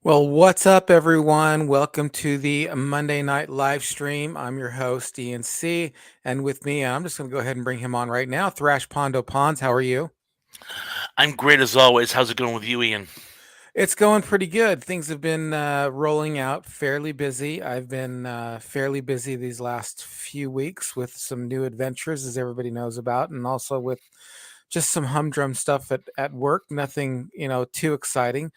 Well, what's up, everyone? Welcome to the Monday night live stream. I'm your host, ENC, and with me, I'm just going to go ahead and bring him on right now. Thrash Pondo Pons, how are you? I'm great as always. How's it going with you, Ian? It's going pretty good. Things have been rolling out fairly busy. I've been fairly busy these last few weeks with some new adventures, as everybody knows about, and also with just some humdrum stuff at work. Nothing, too exciting.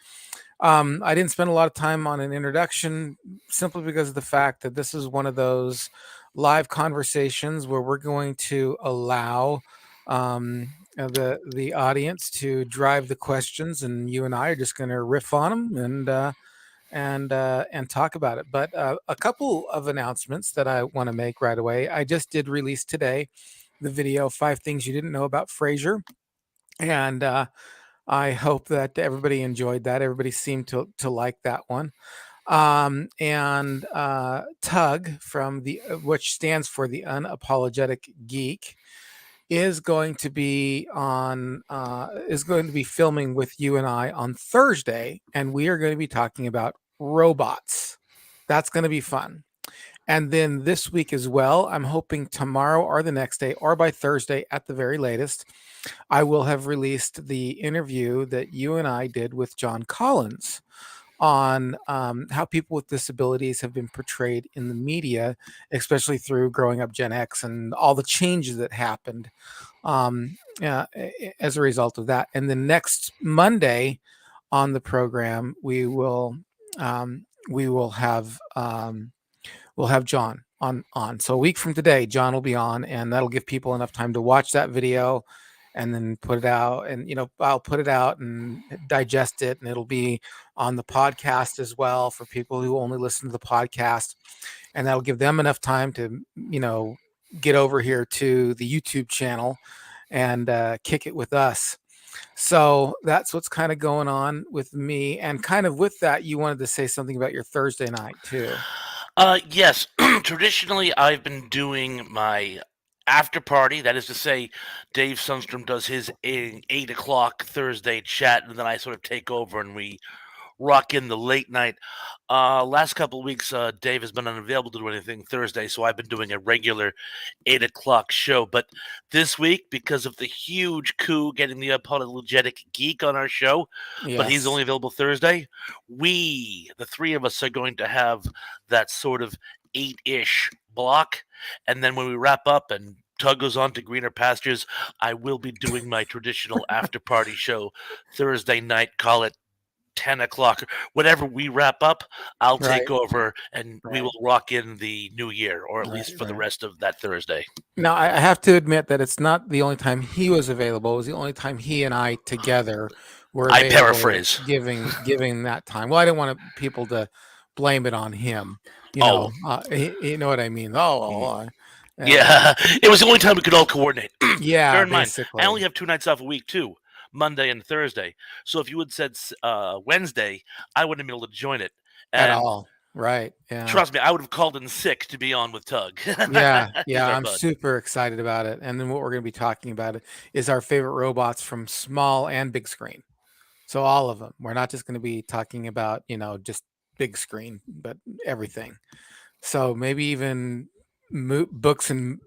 I didn't spend a lot of time on an introduction simply because of the fact that this is one of those live conversations where we're going to allow the audience to drive the questions, and you and I are just going to riff on them and talk about it. But a couple of announcements that I want to make right away. I just did release today the video "5 Things You Didn't Know About Frasier," and I hope that everybody enjoyed that. Everybody seemed to like that one. And Tug from the which stands for the Unapologetic Geek is going to be filming with you and I on Thursday, and we are going to be talking about robots. That's going to be fun. And then this week as well, I'm hoping tomorrow or the next day or by Thursday at the very latest, I will have released the interview that you and I did with John Collins on how people with disabilities have been portrayed in the media, especially through growing up Gen X and all the changes that happened as a result of that. And the next Monday on the program, we will have we'll have John on. So a week from today, John will be on, and that'll give people enough time to watch that video and then put it out. And I'll put it out and digest it, and it'll be on the podcast as well for people who only listen to the podcast, and that'll give them enough time to get over here to the YouTube channel and kick it with us. So that's what's kind of going on with me. And kind of with that, you wanted to say something about your Thursday night too. Yes. Traditionally, I've been doing my after party. That is to say, Dave Sundstrom does his 8 o'clock Thursday chat, and then I sort of take over and we rock in the late night. Last couple of weeks, Dave has been unavailable to do anything Thursday, so I've been doing a regular 8 o'clock show. But this week, because of the huge coup getting the apologetic geek on our show, but he's Yes. only available Thursday, the three of us, are going to have that sort of 8-ish block. And then when we wrap up and Tug goes on to greener pastures, I will be doing my traditional after party show Thursday night. Call it 10 o'clock, whenever we wrap up, I'll Right. take over and we Right. will rock in the new year, or at Right. least for the Right. rest of that Thursday. Now, I have to admit that it's not the only time he was available. It was the only time he and I together were I available, paraphrase. giving that time. Well, I didn't want people to blame it on him. Oh, You know what I mean. Oh, mm, uh, yeah. It was the only time we could all coordinate. Bear yeah, in mind, I basically only have 2 nights off a week, too, Monday and Thursday. So if you had said Wednesday, I wouldn't have been able to join it. at And all. Right. Yeah. trust me, I would have called in sick to be on with Tug. Yeah, He's yeah, our I'm bud. super excited about it. And then what we're going to be talking about is our favorite robots from small and big screen. So all of them. We're not just going to be talking about, just big screen, but everything. So maybe even books and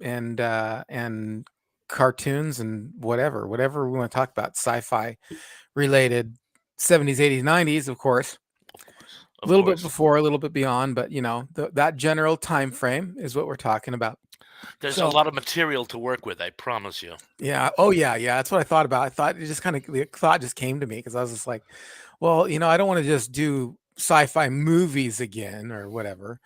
cartoons and whatever we want to talk about, sci-fi related 70s, 80s, 90s, of course. Of course. A Of little bit course. before, a little bit beyond, but that general time frame is what we're talking about. There's a So lot of material to work with, I promise you. yeah. Oh, yeah, yeah. That's what I thought about. I thought it just the thought just came to me because I was just like, well, I don't want to just do sci-fi movies again or whatever.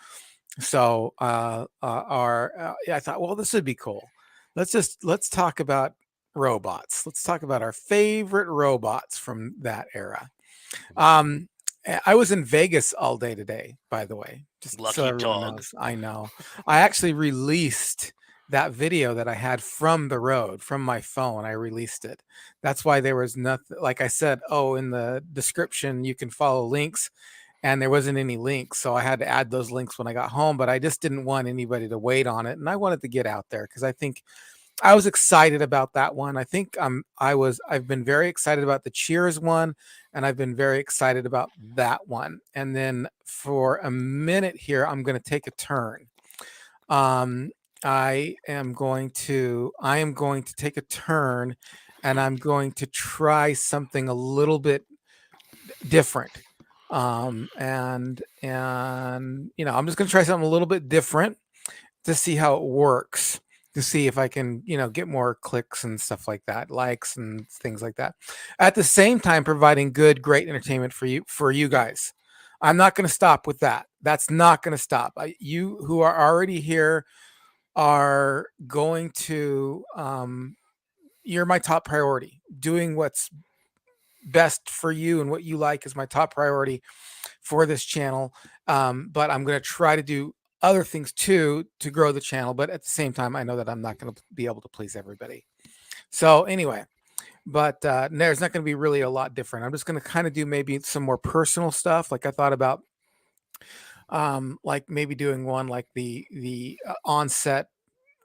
So, yeah, I thought, well, this would be cool. Let's talk about robots. Let's talk about our favorite robots from that era. Um, I was in Vegas all day today, by the way, just so Lucky everyone dog. knows. I know. I actually released that video that I had from the road from my phone. I released it. That's why there was nothing. Like I said, oh, in the description you can follow links, and there wasn't any links, so I had to add those links when I got home. But I just didn't want anybody to wait on it, and I wanted to get out there because I was excited about that one. I think I've been very excited about the Cheers one, and I've been very excited about that one. And then for a minute here, I'm going to take a turn. Um, I am going to take a turn, and I'm going to try something a little bit different. And I'm just going to try something a little bit different to see how it works, to see if I can, get more clicks and stuff like that, likes and things like that. At the same time, providing good, great entertainment for you guys. I'm not going to stop with that. That's not going to stop. You who are already here are going to, you're my top priority. Doing what's best for you and what you like is my top priority for this channel. But I'm going to try to do other things too to grow the channel. But at the same time, I know that I'm not going to be able to please everybody. So anyway, but there's not going to be really a lot different. I'm just going to kind of do maybe some more personal stuff. Like I thought about, like maybe doing one like the onset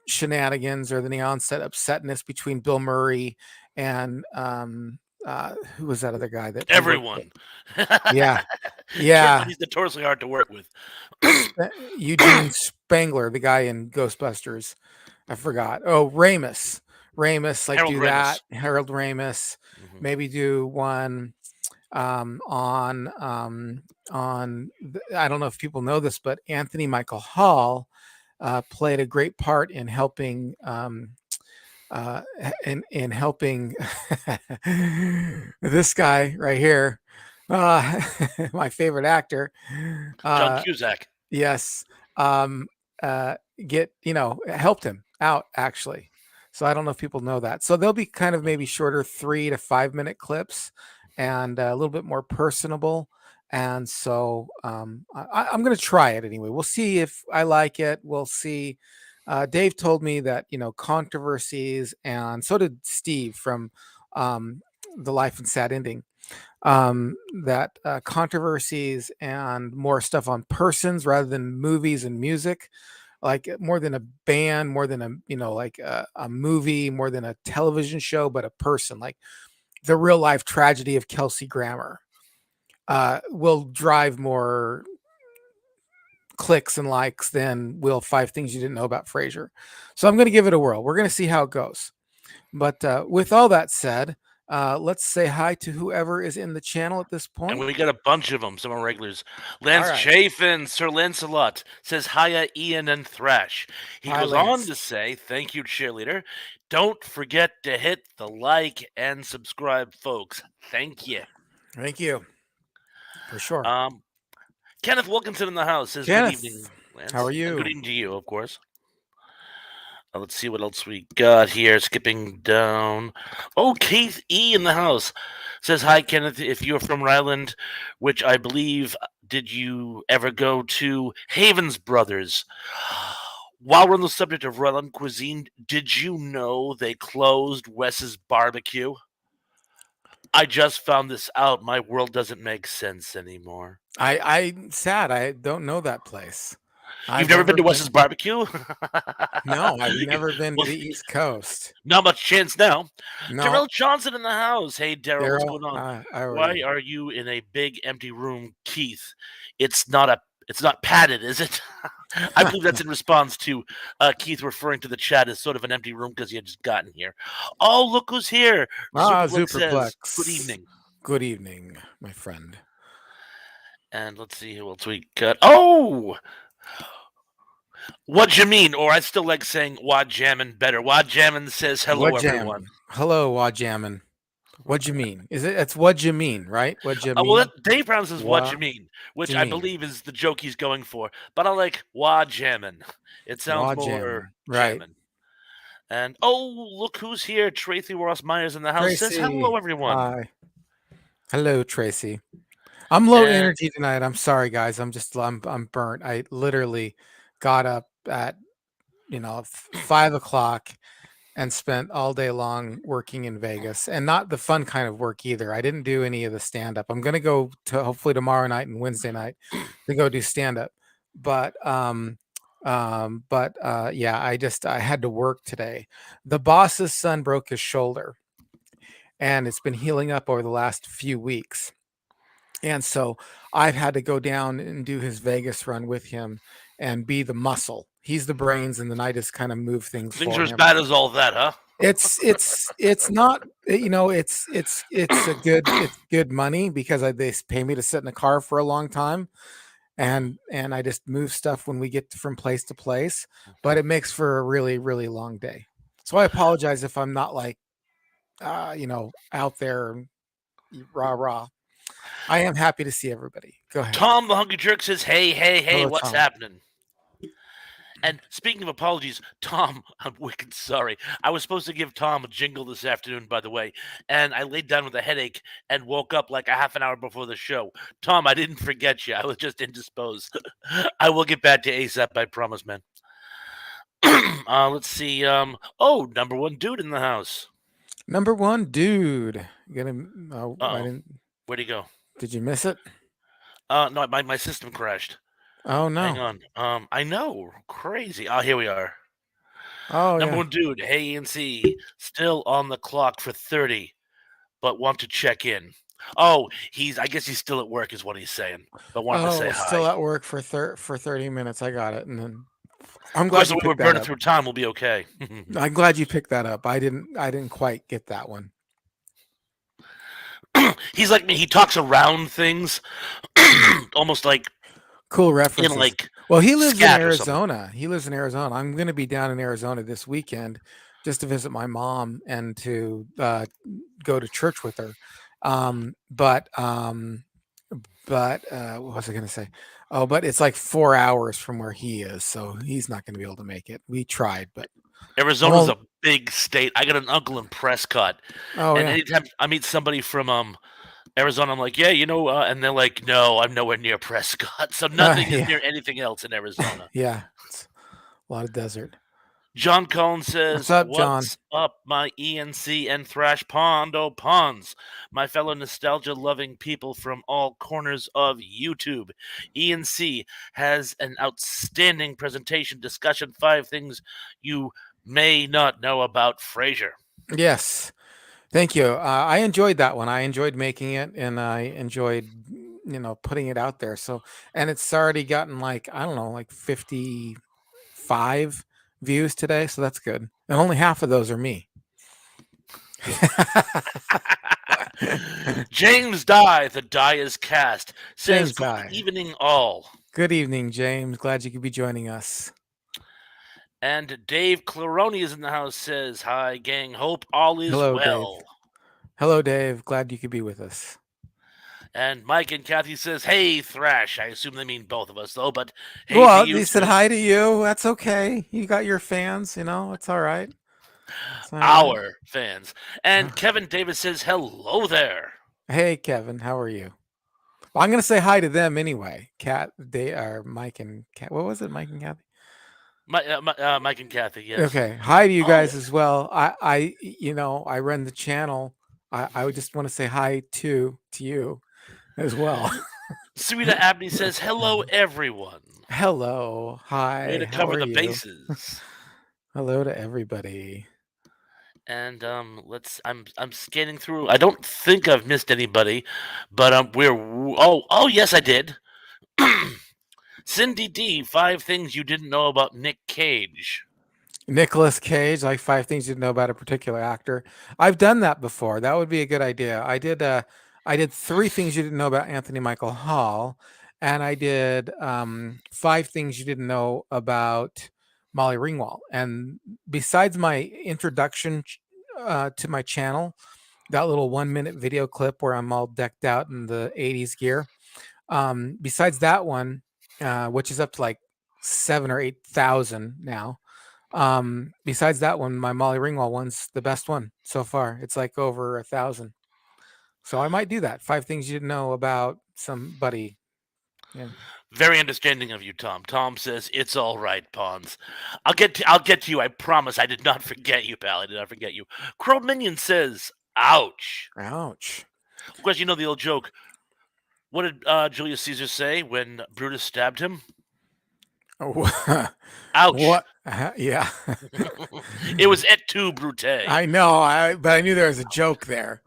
shenanigans or the onset upsetness between Bill Murray and who was that other guy that he worked with? Everyone. Yeah, Turns yeah. out he's notoriously hard to work with. Eugene Spangler, the guy in Ghostbusters. I forgot. Oh, Ramis, like Harold do that. Ramis. Harold Ramis. Mhm. Maybe do one I don't know if people know this, but Anthony Michael Hall played a great part in helping in helping this guy right here, uh, my favorite actor. John Uh, Cusack. yes, um, get helped him out actually. So I don't know if people know that. So they'll be kind of maybe shorter 3 to 5 minute clips, and a little bit more personable. And so I'm going to try it anyway. We'll see if I like it. We'll see. Dave told me that controversies, and so did Steve from um, the Life and Sad Ending, that controversies and more stuff on persons rather than movies and music, like more than a band, more than a like a movie, more than a television show, but a person, like the real life tragedy of Kelsey Grammer, will drive more clicks and likes than will 5 things you didn't know about Frasier. So I'm going to give it a whirl. We're going to see how it goes. But with all that said, let's say hi to whoever is in the channel at this And point. we got a bunch of them, some are regulars. All Lance right. Chafin, Sir Lancelot, says hiya, Ian and Thrash. He Hi, goes on Lance. to say, thank you, cheerleader. Don't forget to hit the like and subscribe, folks. Thank you. Thank you. For sure. Um, Kenneth Wilkinson in the house says, good Kenneth, evening, how are Lance. And good you? evening to you, of course. Let's see what else we got here. Skipping down. Oh, Keith E in the house says, hi, Kenneth. If you're from Ryland, which I believe, did you ever go to Haven's Brothers? While we're on the subject of Ryland cuisine, did you know they closed Wes's Barbecue? I just found this out. My world doesn't make sense anymore. I'm sad. I don't know that place. You've I've never been never to been. Wes's Barbecue? No, I've never been to Well, the East Coast. not much chance now. No, Darrell Johnson in the house. Hey, Darrell, what's Daryl, going on? how are Why you? are you in a big empty room, Keith? It's not padded, is it? I believe that's in response to Keith referring to the chat as sort of an empty room because he had just gotten here. Oh, look who's here! Superplex says, "Good Superplex. evening." Good evening, my friend. And let's see who else we got. Oh, what you mean? Or I still like saying "Wad Jammin" better. Wad Jammin says, "Hello, What everyone." jammin'? Hello, Wajammin'. What you mean? Is it? It's what you mean, right? What you Well, mean? Dave Brown says "What you What mean," which you I mean? believe is the joke he's going for. But I like "Wah jammin'." It sounds more Wajammin'. Right. jammin'. And oh, look who's here! Tracy Ross Myers in the house says Tracy. hello, everyone. Hi. Hello, Tracy. I'm low And energy tonight. I'm sorry, guys. I'm burnt. I literally got up at 5 o'clock and spent all day long working in Vegas, and not the fun kind of work either. I didn't do any of the stand up. I'm gonna go to hopefully tomorrow night and Wednesday night to go do stand up. But yeah, I had to work today. The boss's son broke his shoulder, and it's been healing up over the last few weeks. And so I've had to go down and do his Vegas run with him and be the muscle. He's the brains, and then I just kind of move things Things for are as him. bad as all that, huh? It's not, it's good money because they pay me to sit in a car for a long time, and I just move stuff when we get from place to place, but it makes for a really really long day. So I apologize if I'm not like out there rah rah. I am happy to see everybody. Go ahead. Tom the Hungry Jerk says, "Hey, hey, hey, Hello, what's Tom. happening?" And speaking of apologies, Tom, I'm wicked sorry. I was supposed to give Tom a jingle this afternoon, by the way, and I laid down with a headache and woke up like a half an hour before the show. Tom, I didn't forget you. I was just indisposed. I will get back to ASAP, I promise, man. Let's see. Oh, number one dude in the house. Number one dude. You gonna? Oh, I Uh oh, didn't. where'd he go? Did you miss it? No, my system crashed. Oh Hang no. on. I know, crazy. Oh, here we are. Oh Number yeah. one dude, hey NC, still on the clock for 30, but want to check in. Oh, I guess he's still at work, is what he's saying, but wanted to say Oh, hi. still at work for 30 minutes. I got it, and then I'm Of glad course, you the way we're picked that burning up. through time, we'll be okay. I'm glad you picked that up. I didn't quite get that one. He's like me. He talks around things, Hmm. almost like Cool in references. like Well, he lives in scat or something. Arizona. He lives in Arizona. I'm going to be down in Arizona this weekend just to visit my mom and to go to church with her. Um, but um, but what was I going to say? Oh, but it's like 4 hours from where he is, so he's not going to be able to make it. We tried, but I'm Arizona's all. a big state. I got an uncle in Prescott, Oh and yeah, anytime I meet somebody from Arizona, I'm like, yeah, and they're like, no, I'm nowhere near Prescott, so nothing is yeah, near anything else in Arizona. yeah. It's a lot of desert. John Collins What's says, up, John? "What's up, my ENC and Thrash Pondo Ponds, my fellow nostalgia loving people from all corners of YouTube? ENC has an outstanding presentation discussion 5 things you may not know about Frasier." Yes. Thank you. I enjoyed that one. I enjoyed making it, and I enjoyed, putting it out there. So, and it's already gotten like I don't know, like 55 views today. So that's good. And only half of those are me. James Dye, the die is cast, says, James "Good I. evening, all." Good evening, James. Glad you could be joining us. And Dave Claroni is in the house, says, "Hi, gang. Hope all is Hello, Dave. well." Hello, Dave. Glad you could be with us. And Mike and Kathy says, "Hey, Thrash." I assume they mean both of us, though, but hey to Well, you they said too. hi to you. That's okay. You got your fans. It's all right. It's all right. Our fans. And Kevin Davis says, "Hello there." Hey, Kevin. How are you? Well, I'm gonna say hi to them anyway. Cat, they are Mike and Cat. What was it, Mike and Kathy? Mike and Kathy, yes. Okay, hi to you Oh, guys as well. I run the channel. I would just want to say hi to you as well. Sarita Abney says, "Hello, everyone." Hello, Way hi. to How cover are the you? bases. Hello to everybody. And I'm scanning through. I don't think I've missed anybody, but oh yes I did. Cindy D, 5 things you didn't know about Nick Cage. Nicolas Cage, like 5 things you didn't know about a particular actor. I've done that before. That would be a good idea. I did 3 things you didn't know about Anthony Michael Hall, and I did 5 things you didn't know about Molly Ringwald. And besides my introduction to my channel, that little 1 minute video clip where I'm all decked out in the 80s gear. Besides that one, which is up to like 7 or 8,000 now. Besides that one, my Molly Ringwald one's the best one so far. It's like over 1,000. So I might do that. 5 things you didn't know about somebody. Yeah. Very understanding of you, Tom. Tom says it's all right, Pawns. I'll get to you. I promise. I did not forget you, pal. I did not forget you. Crow Minion says, "Ouch." Ouch. Of course, you know the old joke. What did Julius Caesar say when Brutus stabbed him? Oh, Ouch. what? Yeah. It was et tu, Brute. I know. But I knew there was a joke there.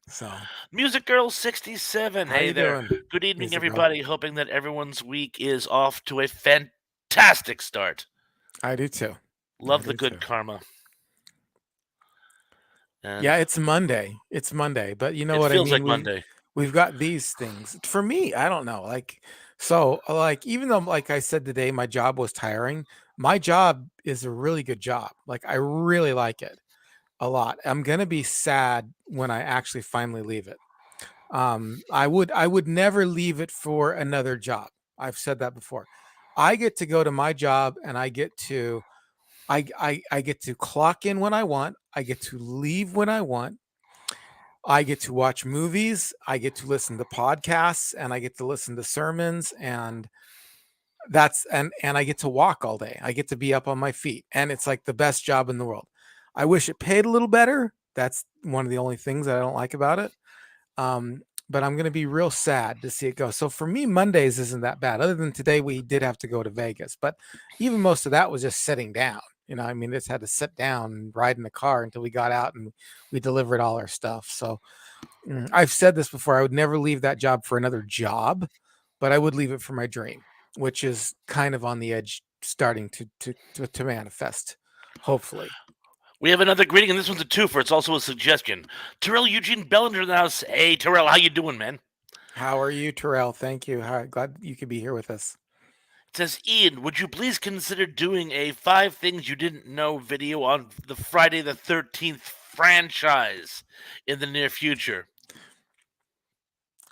So, Music Girl 67. how Hey you there. doing, Good evening, music girl? everybody. Hoping that everyone's week is off to a fantastic start. I do too. I Love the do good too. karma. Yeah, And it's Monday. It's Monday, but you know it what I feels mean? like We've Monday. we've got these things. For me, I don't know. Like even though like I said today my job was tiring, my job is a really good job. Like I really like it a lot. I'm going to be sad when I actually finally leave it. I would never leave it for another job. I've said that before. I get to go to my job and I get to clock in when I want. I get to leave when I want. I get to watch movies. I get to listen to podcasts and I get to listen to sermons and and I get to walk all day. I get to be up on my feet and it's like the best job in the world. I wish it paid a little better. That's one of the only things that I don't like about it. But I'm going to be real sad to see it go. So for me, Mondays isn't that bad. Other than today, we did have to go to Vegas, but even most of that was just sitting down. I mean, just had to sit down and ride in the car until we got out and we delivered all our stuff. So I've said this before. I would never leave that job for another job, but I would leave it for my dream, which is kind of on the edge, starting to manifest. Hopefully. We have another greeting, and this one's a twofer. It's also a suggestion. Terrell Eugene Bellinger in the house. Hey, Terrell, how you doing, man? How are you, Terrell? Thank you. Glad you could be here with us. It says, Ian, would you please consider doing a 5 things you didn't know video on the Friday the 13th franchise in the near future?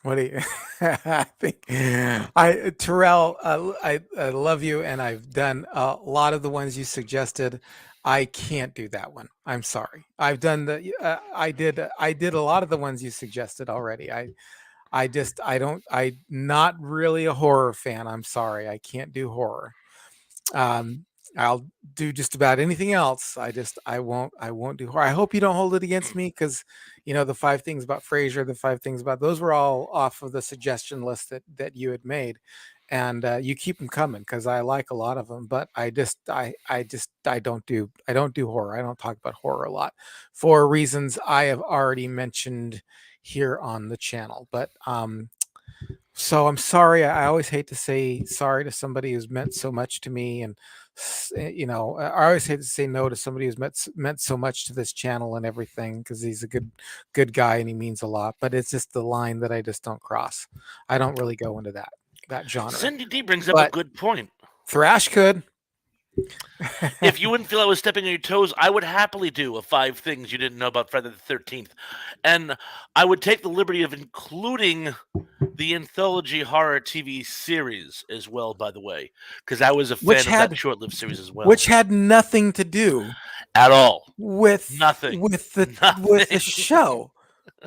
What do you? I think I Terrell. I love you, and I've done a lot of the ones you suggested. I can't do that one. I'm sorry. I've done the. I did a lot of the ones you suggested already. I don't. I'm not really a horror fan. I'm sorry. I can't do horror. Um, I'll do just about anything else. I won't do horror. I hope you don't hold it against me because the 5 things about Frasier, the 5 things about those were all off of the suggestion list that you had made, and you keep them coming because I like a lot of them. But I don't do horror. I don't talk about horror a lot for reasons I have already mentioned here on the channel. But so I'm sorry. I always hate to say sorry to somebody who's meant so much to me, and I always hate to say no to somebody who's meant so much to this channel and everything because he's a good guy and he means a lot. But it's just the line that I just don't cross. I don't really go into that genre. Cindy D brings up a But good point. Thrash could. If you wouldn't feel I was stepping on your toes, I would happily do a 5 things you didn't know about Friday the 13th. And I would take the liberty of including the anthology horror TV series as well, by the way, because I was a which fan of that had short lived series as well. which had nothing to do At all. with Nothing. with the Nothing show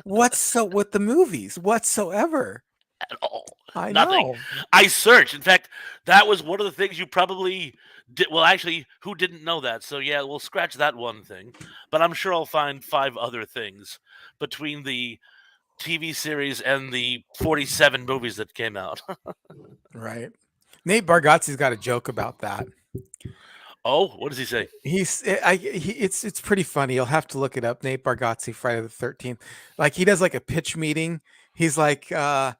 with the movies whatsoever. at all. I Nothing. know. I searched. In fact, that was one of the things you probably did. Well, actually, who didn't know that? So, yeah, we'll scratch that one thing. But I'm sure I'll find 5 other things between the TV series and the 47 movies that came out. Right. Nate Bargatze's got a joke about that. Oh, what does he say? It's pretty funny. You'll have to look it up. Nate Bargatze, Friday the 13th. Like he does like a pitch meeting. He's like, yeah,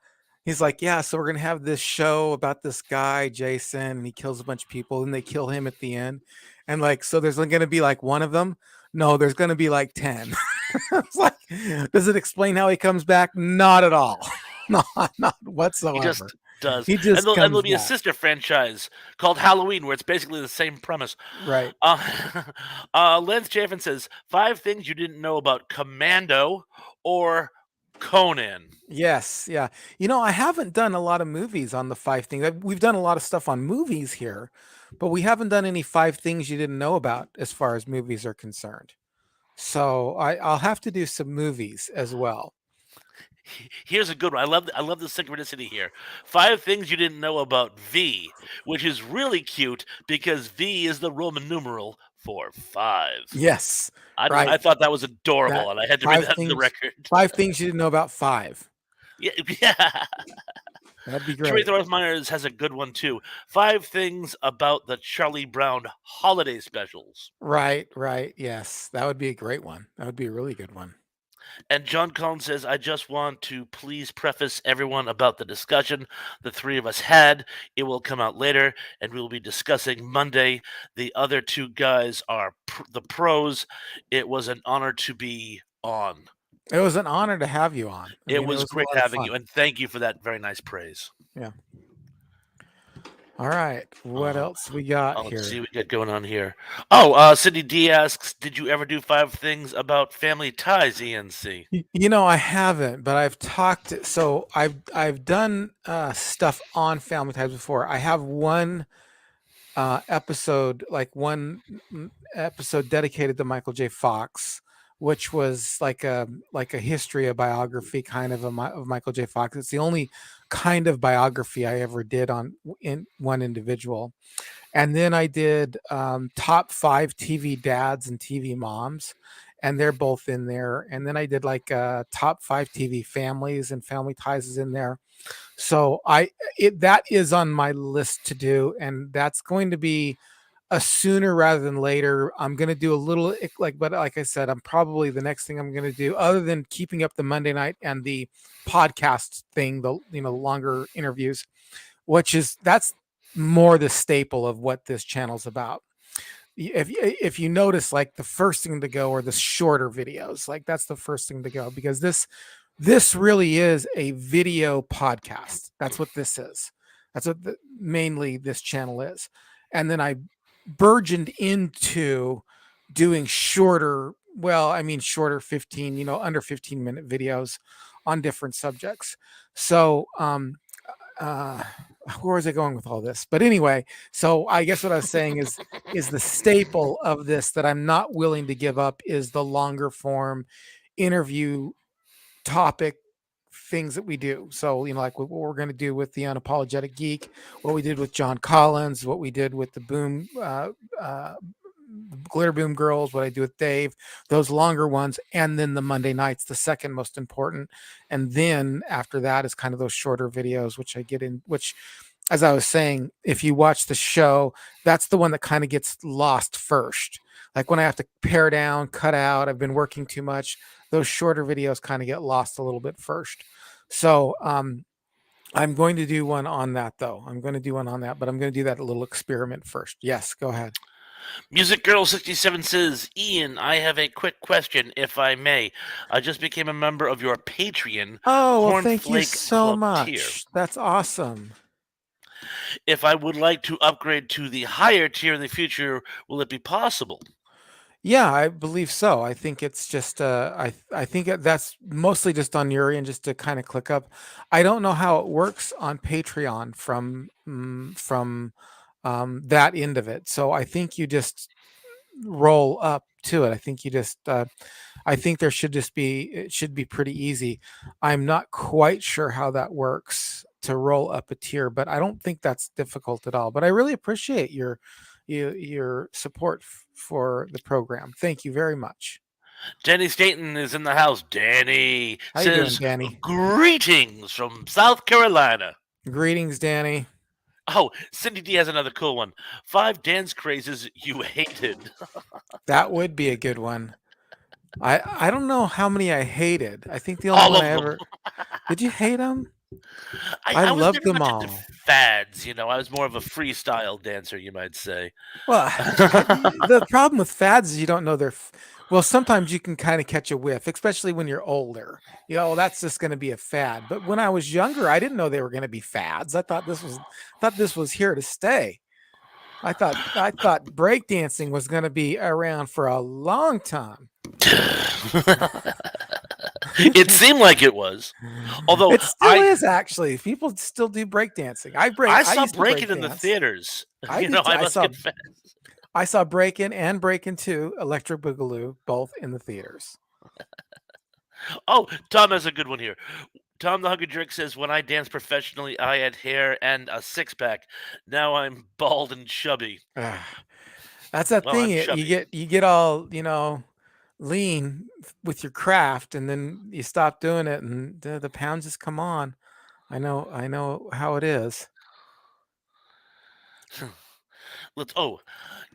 so we're gonna have this show about this guy, Jason, and he kills a bunch of people, and they kill him at the end. And like, so there's gonna be like one of them. No, there's gonna be like 10. It's like, does it explain how he comes back? Not at all. Not He whatsoever. just does. He And just there'll comes be a back. sister franchise called Halloween where it's basically the same premise. Right. Lance Chaffin says 5 things you didn't know about Commando or Conan. Yes, yeah. I haven't done a lot of movies on the 5 things. We've done a lot of stuff on movies here, but we haven't done any 5 things you didn't know about as far as movies are concerned. So I'll have to do some movies as well. Here's a good one. I love the synchronicity here. 5 things you didn't know about V, which is really cute because V is the Roman numeral for 5. Yes, I right. thought that was That adorable, and I had to read five that in the things, record. 5 things you didn't know about five. Yeah, yeah. That'd be Trey great. Myers has a good one too. 5 things about the Charlie Brown holiday specials. Right, right. Yes, that would be a great one. That would be a really good one. And John Collins says, I just want to please preface everyone about the discussion the three of us had. It will come out later, and we will be discussing Monday. The other two guys are the pros. It was an honor to be on. It was an honor to have you on. I It mean, it was was a great lot of having you, fun. and thank you for that very nice praise. Yeah. All right. What Uh, else we got let's see here? what we got going on here. Oh, Cindy D asks, did you ever do 5 things about family ties, ENC? I haven't, but I've talked. So I've done stuff on Family Ties before. I have one episode, like episode dedicated to Michael J. Fox, which was like a history, a biography kind of of Michael J. Fox. It's the only kind of biography I ever did on in one individual. And then I did top 5 TV dads and TV moms, and they're both in there. And then I did like top 5 TV families, and Family Ties is in there. So that is on my list to do, and that's going to be a sooner rather than later. I'm going to do a little but like I said, I'm probably the next thing I'm going to do, other than keeping up the Monday night and the podcast thing, the longer interviews, that's more the staple of what this channel's about. If you notice, like the first thing to go are the shorter videos. Like that's the first thing to go, because this really is a video podcast. That's what this is. That's what mainly this channel is. And then I burgeoned into doing shorter, well, I mean shorter 15, under 15-minute videos on different subjects. So uh where was I going with all this? But anyway, so I guess what I was saying is the staple of this that I'm not willing to give up is the longer form interview topic things that we do. So, like what we're going to do with the Unapologetic Geek, what we did with John Collins, what we did with the Glitter Boom Girls, what I do with Dave, those longer ones, and then the Monday nights, the second most important. And then after that is kind of those shorter videos, which I get in, which, as I was saying, if you watch the show, that's the one that kind of gets lost first. Like when I have to pare down, cut out, I've been working too much, those shorter videos kind of get lost a little bit first. So, I'm going to do one on that though. I'm going to do one on that, but I'm going to do that a little experiment first. Yes, go ahead. Music Girl 67 says, Ian, I have a quick question, if I may. I just became a member of your Patreon Oh, well, thank you Cornflake so Club tier. much. That's awesome. If I would like to upgrade to the higher tier in the future, will it be possible? Yeah, I believe so. I think it's just I think that's mostly just on your end, just to kind of click up. I don't know how it works on Patreon from that end of it. So I think you just roll up to it. I think you just I think it should be pretty easy. I'm not quite sure how that works to roll up a tier, but I don't think that's difficult at all. But I really appreciate your support for the program. Thank you very much. Danny Staten is in the house. Danny How you doing, says, Danny? greetings from South Carolina. Greetings, Danny. Oh, Cindy D has another cool one. 5 dance crazes you hated. That would be a good one. I don't know how many I hated. I think the only All one I of them. ever did. You hate them? I, I I was loved never them much into all. fads, I was more of a freestyle dancer, you might say. Well, the problem with fads is you don't know well, sometimes you can kind of catch a whiff, especially when you're older. That's just going to be a fad. But when I was younger, I didn't know they were going to be fads. I thought this was here to stay. I thought breakdancing was going to be around for a long time. It seemed like it was. Although It still I is, actually. People still do breakdancing. I I saw used to break Breaking in the dance. theaters. I did. I must confess. I saw Breakin' and Breakin' 2, Electric Boogaloo, both in the theaters. Oh, Tom has a good one here. Tom the Hungry Drink says, when I danced professionally, I had hair and a six pack. Now I'm bald and chubby. Ah, that's that Well, thing. I'm You chubby. get all lean with your craft, and then you stop doing it, and the pounds just come on. I know how it is. let's. Oh,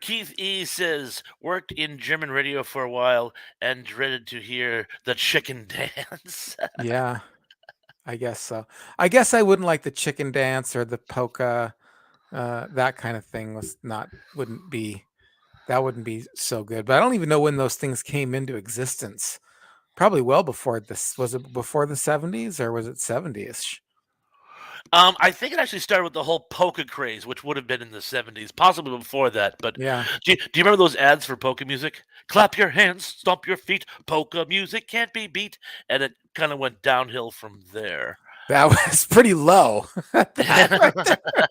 Keith E says worked in German radio for a while and dreaded to hear the chicken dance. Yeah, I guess so. I guess I wouldn't like the chicken dance or the polka. That kind of thing was not wouldn't be that wouldn't be so good. But I don't even know when those things came into existence. Probably well before this. Was it before the 70s or was it 70s? I think it actually started with the whole polka craze, which would have been in the 70s, possibly before that. But Yeah, do you remember those ads for polka music? Clap your hands, stomp your feet, polka music can't be beat. And it kind of went downhill from there. that was pretty low. That right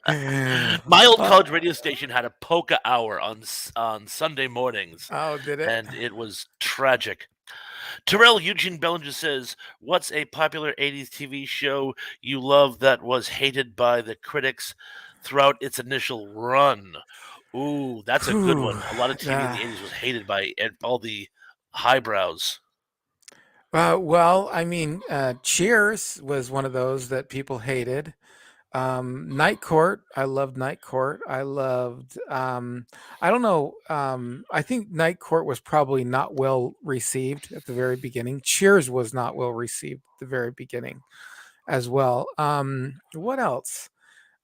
there. My old college radio station had a polka hour on Sunday mornings, Oh, did it? and it was tragic. Terrell Eugene Bellinger says, "What's a popular '80s TV show you love that was hated by the critics throughout its initial run?" Ooh, that's a good Whew, one. A lot of TV in the '80s was hated by all the highbrows. well, I mean, Cheers was one of those that people hated. Night Court, I loved Night Court. I loved, I don't know, I think Night Court was probably not well received at the very beginning. Cheers was not well received at the very beginning as well. What else?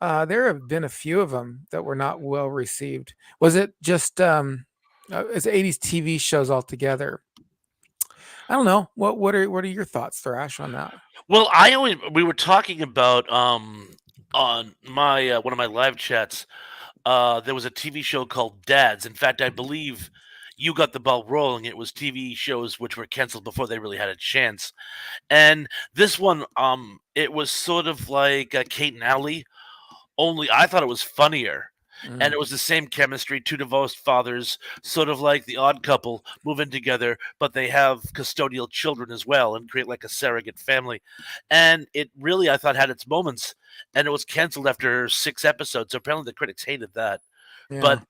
There have been a few of them that were not well received. Was it just it's 80s TV shows altogether? I don't know. What are your thoughts, Thrash, on that? Well, we were talking about on my one of my live chats. There was a TV show called Dads. In fact, I believe you got the ball rolling. It was TV shows which were canceled before they really had a chance. And this one, it was sort of like Kate and Ally, only I thought it was funnier. And Mm, it was the same chemistry, two divorced fathers, sort of like the odd couple, move in together, but they have custodial children as well and create like a surrogate family. And it really, I thought, had its moments. And it was canceled after 6 episodes. So apparently the critics hated that. yeah, But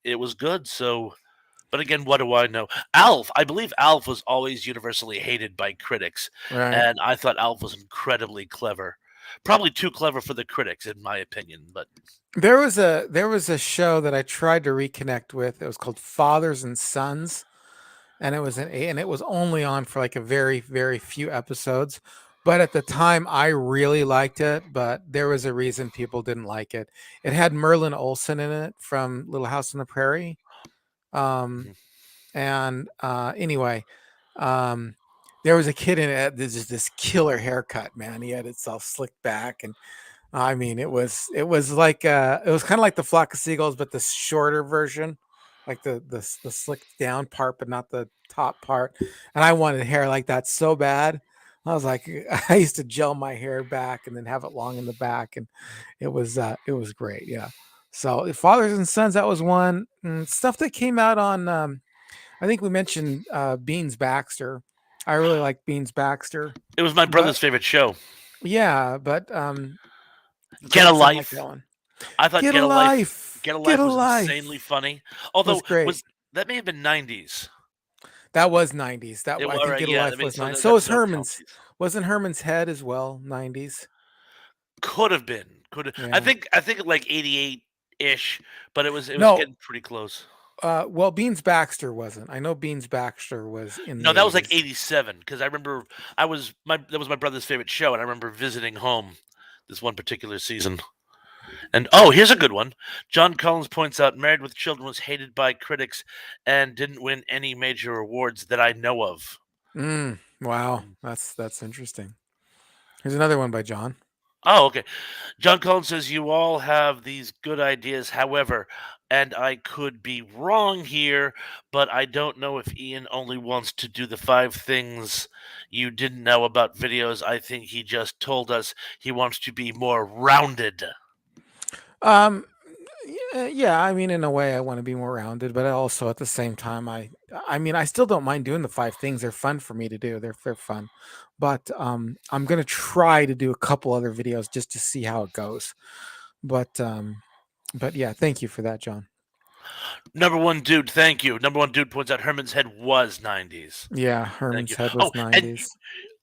it was good. So, but again, what do I know? Alf, I believe Alf was always universally hated by critics. right. And I thought Alf was incredibly clever. Probably too clever for the critics, in my opinion. But There was a show that I tried to reconnect with. It was called Fathers and Sons, and it was only on for like a very few episodes. But at the time, I really liked it. But there was a reason people didn't like it. It had Merlin Olsen in it from Little House on the Prairie. Um, mhm. and anyway, um, there was a kid in it. There's just this killer haircut, man. He had it all slicked back, and I mean, it was like it was kind of like the flock of seagulls, but the shorter version, like the slicked down part, but not the top part. And I wanted hair like that so bad. I was like, I used to gel my hair back and then have it long in the back, and it was great. Yeah. So Fathers and Sons, that was one. Stuff that came out on. I think we mentioned Beans Baxter. I really like Beans Baxter, It was my but brother's favorite show. yeah, but Get a doesn't sound like Life. that one. I thought Get a life. Get a Get Life a was insanely life funny. was Although great. was that may have been '90s. That was 90s. That It I was think right, Get a yeah. Life was So 90s. So that's was no Herman's. penalties. Wasn't Herman's Head as well 90s? Could have been. Could have. Yeah. I think like '88 ish, but it was No, getting pretty close. well, Beans Baxter wasn't. I know Beans Baxter was in No, the that was like 80s. '87 because I remember I was my that was my brother's favorite show, and I remember visiting home this one particular season. And oh, here's a good one. John Collins points out Married with Children was hated by critics and didn't win any major awards that I know of. Wow. That's interesting. Here's another one by John. Oh, okay. John Collins says you all have these good ideas, however, and I could be wrong here, but I don't know if Ian only wants to do the 5 things you didn't know about videos. I think he just told us he wants to be more rounded. Um yeah, I mean in a way I want to be more rounded, but also at the same time I mean I still don't mind doing the 5 things. They're fun for me to do. They're fun. But I'm going to try to do a couple other videos just to see how it goes. But yeah, thank you for that, John. Number one dude, thank you. Number one dude points out Herman's Head was '90s. Yeah, Thank Herman's you. Head Oh, was and 90s.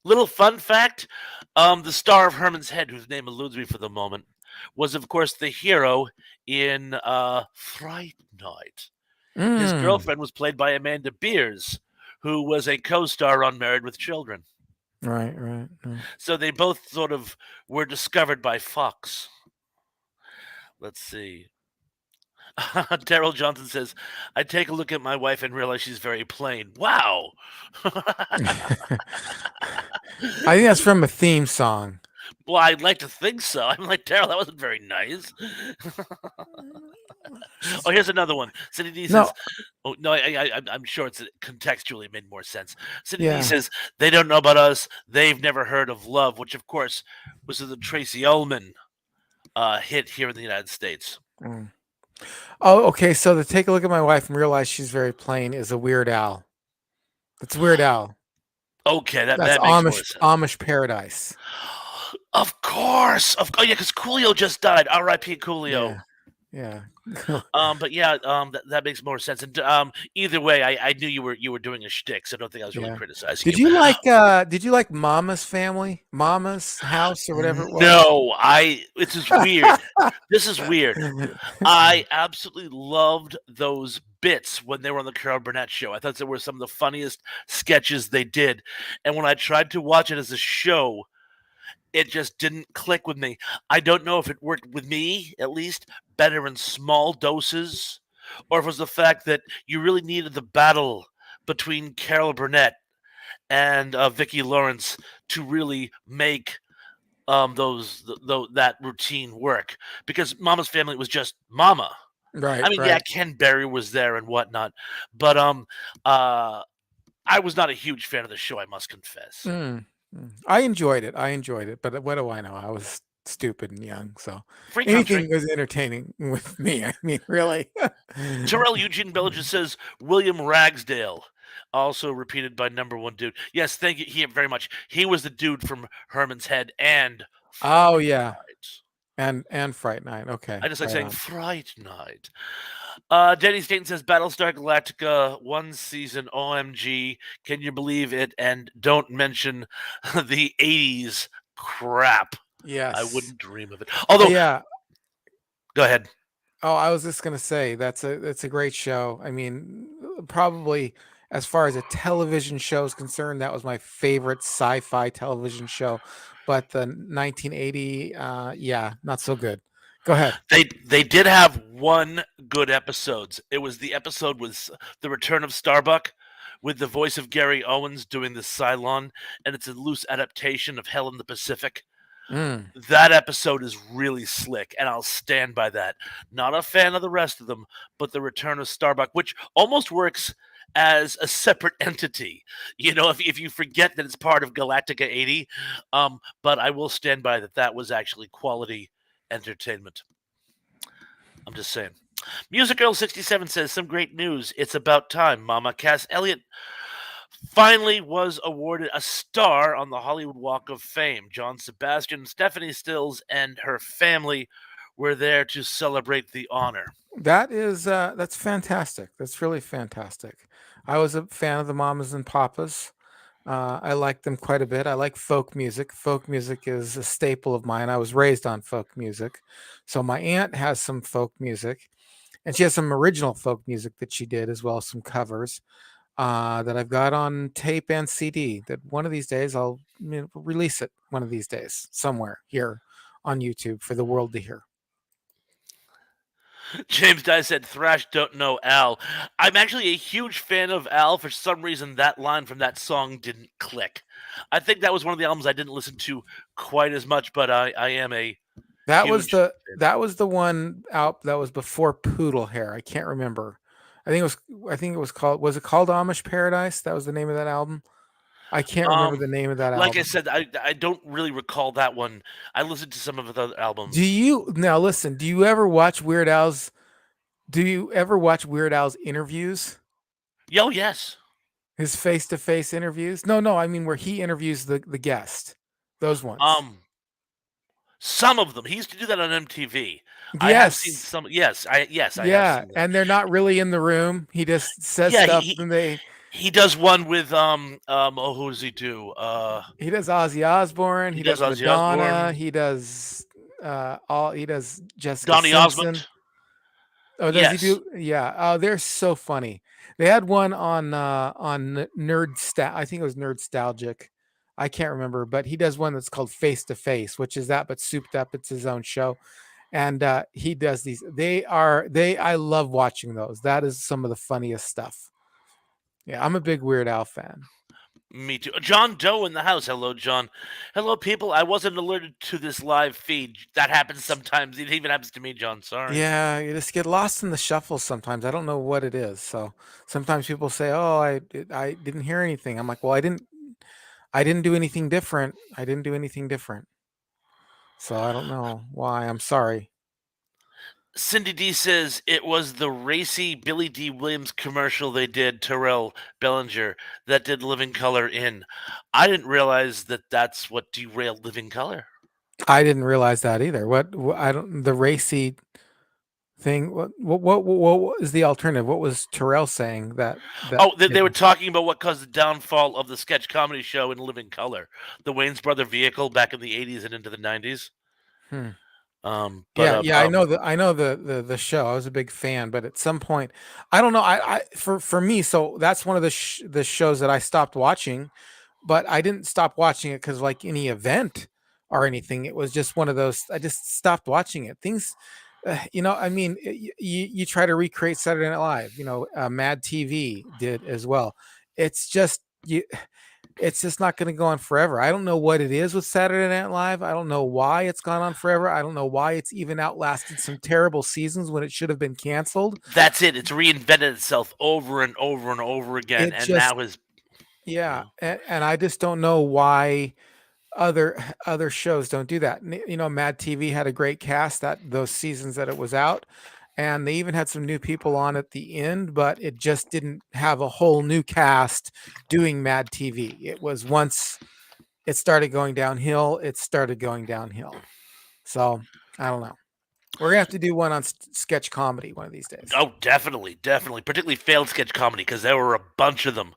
little fun fact: the star of Herman's Head, whose name eludes me for the moment, was, of course, the hero in Fright Night. His Mm. girlfriend was played by Amanda Beers, who was a co-star on Married with Children. Right, right. Right. So they both sort of were discovered by Fox. Let's see. Daryl Johnson says, I take a look at my wife and realize she's very plain. Wow. I think that's from a theme song. Well, I'd like to think so. I'm like, Daryl, that wasn't very nice. Oh, here's another one. Cindy D No, says, "Oh no, I'm sure it's contextually made more sense." Cindy D yeah. says, "They don't know about us. They've never heard of love," which of course was the Tracy Ullman hit here in the United States. Mm. Oh, okay. So to take a look at my wife and realize she's very plain is a Weird Al. It's Weird Al. Okay, that That's that makes more sense. Amish Paradise. Of course, oh yeah, because Coolio just died. R.I.P. Coolio. Yeah, yeah, But yeah, that makes more sense. And either way, I knew you were doing a shtick, so I don't think I was really yeah. criticizing Did you. you like Mama's Family, Mama's House, or whatever it was? No, this is weird. This is weird. I absolutely loved those bits when they were on the Carol Burnett show. I thought they were some of the funniest sketches they did. And when I tried to watch it as a show, it just didn't click with me. I don't know if it worked with me, at least, better in small doses, or if it was the fact that you really needed the battle between Carol Burnett and Vicki Lawrence to really make that routine work, because Mama's Family was just Mama. Right, I mean, yeah, right. Ken Berry was there and whatnot, but uh, I was not a huge fan of the show, I must confess. Mm, I enjoyed it. I enjoyed it, but what do I know? I was stupid and young, so Free anything country. was entertaining with me. I mean, really. Terrell Eugene Bellinger says William Ragsdale, also repeated by number one dude. Yes, thank you very much. He was the dude from Herman's Head and Oh Fright yeah, Night. and Fright Night. Okay, I just like right saying on. Fright Night. Danny Staten says Battlestar Galactica one season. OMG, can you believe it? And don't mention the '80s crap. I Yes. wouldn't dream of it. Although, Yeah. go ahead. Oh, I was just gonna say that's a great show. I mean, probably as far as a television show is concerned, that was my favorite sci-fi television show. But the 1980, yeah, not so good. Go ahead. They did have one good episodes. It was the episode with the return of Starbuck, with the voice of Gary Owens doing the Cylon, and it's a loose adaptation of Hell in the Pacific. Mm, That episode is really slick, and I'll stand by that. Not a fan of the rest of them, but the return of Starbuck, which almost works as a separate entity. If you forget that it's part of Galactica 80, but I will stand by that. That was actually quality entertainment. I'm just saying. Music Girl 67 says some great news. It's about time. Mama Cass Elliot finally was awarded a star on the Hollywood Walk of Fame. John Sebastian, Stephanie Stills, and her family were there to celebrate the honor. that's fantastic. That's really fantastic. I was a fan of the Mamas and Papas. I like them quite a bit. I like folk music. Folk music is a staple of mine. I was raised on folk music. So my aunt has some folk music, and she has some original folk music that she did, as well as some covers that I've got on tape and CD. That one of these days I'll release it. One of these days, somewhere here on YouTube for the world to hear. James Dye said, Thrash don't know Al. I'm actually a huge fan of Al. For some reason, that line from that song didn't click. I think that was one of the albums I didn't listen to quite as much, but I am a That was huge the fan. that was the one out that was before Poodle Hair. I can't remember. I think it was called, was it called Amish Paradise? That was the name of that album. I can't remember Um, the name of that like I album. said, I don't really recall that one. I listened to some of the other Do albums. you now listen? Do you ever watch Weird Al's interviews? Yo, yes. His face-to-face interviews? No, no, I mean where he interviews the guest. Those ones. Um, some of them. He used to do that on MTV. I have seen Yes. some. Yes, I have Yeah, seen that. and they're not really in the room. He just says Yeah, stuff and he does one with oh, who does he do? he does Ozzy Osbourne, He he does does Ozzy Madonna, Osbourne. he does all he does Jessica Donny Simpson. Osmond. Oh, does he Yes. do? Yeah. Oh, they're so funny. They had one on Nerd Stat. I think it was Nerdstalgic. I can't remember, but he does one that's called Face to Face, which is that but souped up. It's his own show, and he does these. They. I love watching those. That is some of the funniest stuff. Yeah, I'm a big Weird Al fan. Me too. John Doe in the house. Hello, John. Hello, people. I wasn't alerted to this live feed. That happens sometimes. It even happens to me, John. Sorry. Yeah, you just get lost in the shuffle sometimes. I don't know what it is. So sometimes people say, "Oh, I didn't hear anything." I'm like, "Well, I didn't do anything different. I didn't do anything different." So I don't know why. I'm sorry. Cindy D says it was the racy Billy D. Williams commercial they did, Terrell Bellinger, that did Living Color in. I didn't realize that that's what derailed Living Color. I didn't realize that either. I don't the racy thing. What is the alternative? What was Terrell saying that Oh, they were talking about what caused the downfall of the sketch comedy show in Living Color, the Wayne's Brother vehicle back in the 80s and into the 90s. Hmm. Um, but Yeah, uh, yeah, um, I know the show. I was a big fan, but at some point, I don't know. I for me, so that's one of the shows that I stopped watching, but I didn't stop watching it because like any event or anything. It was just one of those. I just stopped watching it. Things, I mean, you try to recreate Saturday Night Live. Mad TV did as well. It's just you it's just not going to go on forever. I don't know what it is with Saturday Night Live. I don't know why it's gone on forever. I don't know why it's even outlasted some terrible seasons when it should have been canceled. that's it. It's reinvented itself over and over and over again, It and now just, is yeah, yeah. and I just don't know why other other shows don't do that. Mad TV had a great cast that those seasons that it was out, and they even had some new people on at the end, but it just didn't have a whole new cast doing Mad TV. It was once it started going downhill, it started going downhill. So I don't know. We're gonna have to do one on sketch comedy one of these days. Oh, definitely, definitely, particularly failed sketch comedy because there were a bunch of them.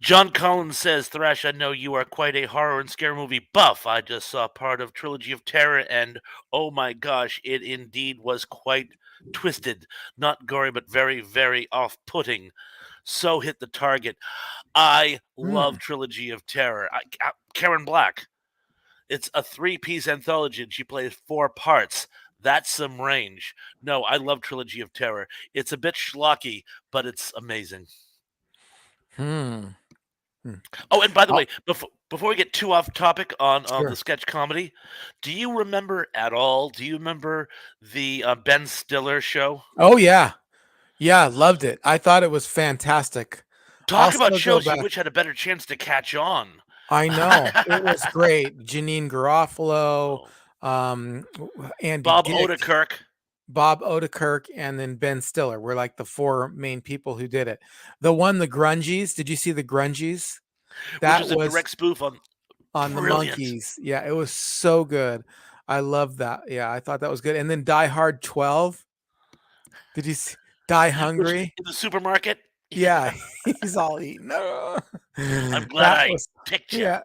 John Collins says, Thrash, I know you are quite a horror and scare movie buff. I just saw part of Trilogy of Terror, and oh my gosh, it indeed was quite twisted. Not gory, but very, very off putting. So hit the target. I Hmm. love Trilogy of Terror. Karen Black. It's a three-piece anthology, and she plays four parts. That's some range. No, I love Trilogy of Terror. It's a bit schlocky, but it's amazing. Hmm. Hmm. Oh, and by the Oh, way, before we get too off topic on the sure. sketch comedy, do you remember at all? Do you remember the Ben Stiller show? Oh yeah. Yeah, loved it. I thought it was fantastic. I'll Talk about still go shows you back. wish had a better chance to catch on. I know. It was great. Janine Garofalo, Oh, Andy Bob Dick, Odenkirk, Bob Odenkirk, and then Ben Stiller were like the four main people who did it. The Grungies, did you see the Grungies? which That was a was direct spoof on on the brilliant. Monkeys. Yeah, it was so good. I love that. Yeah, I thought that was good. And then Die Hard 12. Did you see Die Which Hungry? in the supermarket? Yeah, he's all eaten. I'm glad That I was picked you. yeah.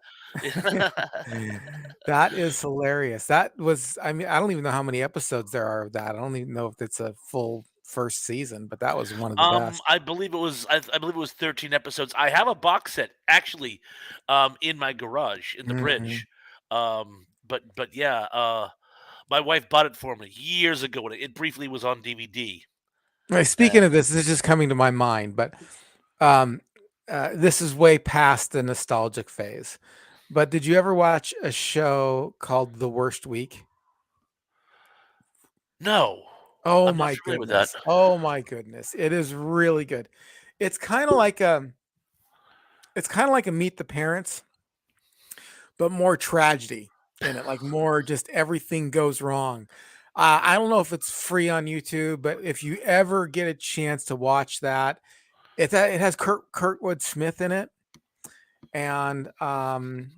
That is hilarious. That was I mean, I don't even know how many episodes there are of that. I don't even know if it's a full first season, but that was one of the best. I believe it was. I believe it was 13 episodes. I have a box set actually, in my garage in the Mhm. bridge. But yeah, my wife bought it for me years ago, and it briefly was on DVD. Right, speaking And of this is just coming to my mind, but um, this is way past the nostalgic phase. But did you ever watch a show called The Worst Week? no, Oh I'm not my familiar with that. goodness. Oh my goodness. It is really good. It's kind of like a it's kind of like a Meet the Parents, but more tragedy in it, like more just everything goes wrong. I don't know if it's free on YouTube, but if you ever get a chance to watch that, it has Kurtwood Smith in it, and and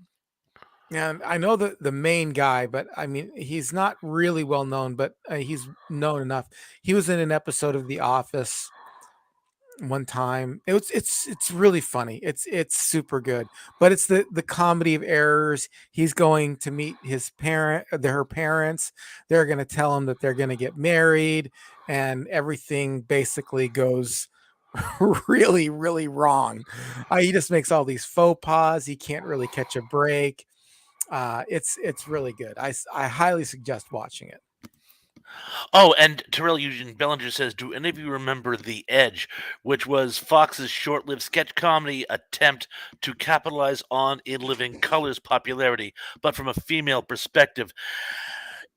I know the main guy, but I mean he's not really well known, but he's known enough. He was in an episode of The Office. one time. It's really funny. It's super good. But it's the comedy of errors. He's going to meet her parents. They're going to tell him that they're going to get married, and everything basically goes really really wrong. He just makes all these faux pas. He can't really catch a break. It's really good. I highly suggest watching it. Oh, and Terrell Eugene Bellinger says, "Do any of you remember The Edge, which was Fox's short-lived sketch comedy attempt to capitalize on In Living Color's popularity, but from a female perspective?"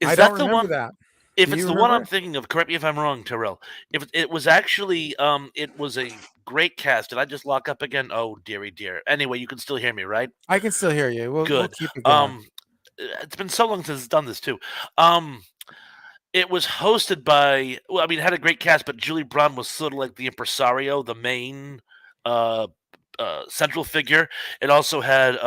I Is don't that the remember one? that. Do If it's you the one remember I'm it? thinking of, correct me if I'm wrong, Terrell. If it was actually, it was a great cast. Did I just lock up again? Oh, dearie dear. Anyway, you can still hear me, right? I can still hear you. We'll Good. keep it going. Um, it's been so long since it's done this too. Um, it was hosted by, well, I mean, it had a great cast, but Julie Brown was sort of like the impresario, the main uh, central figure. It also had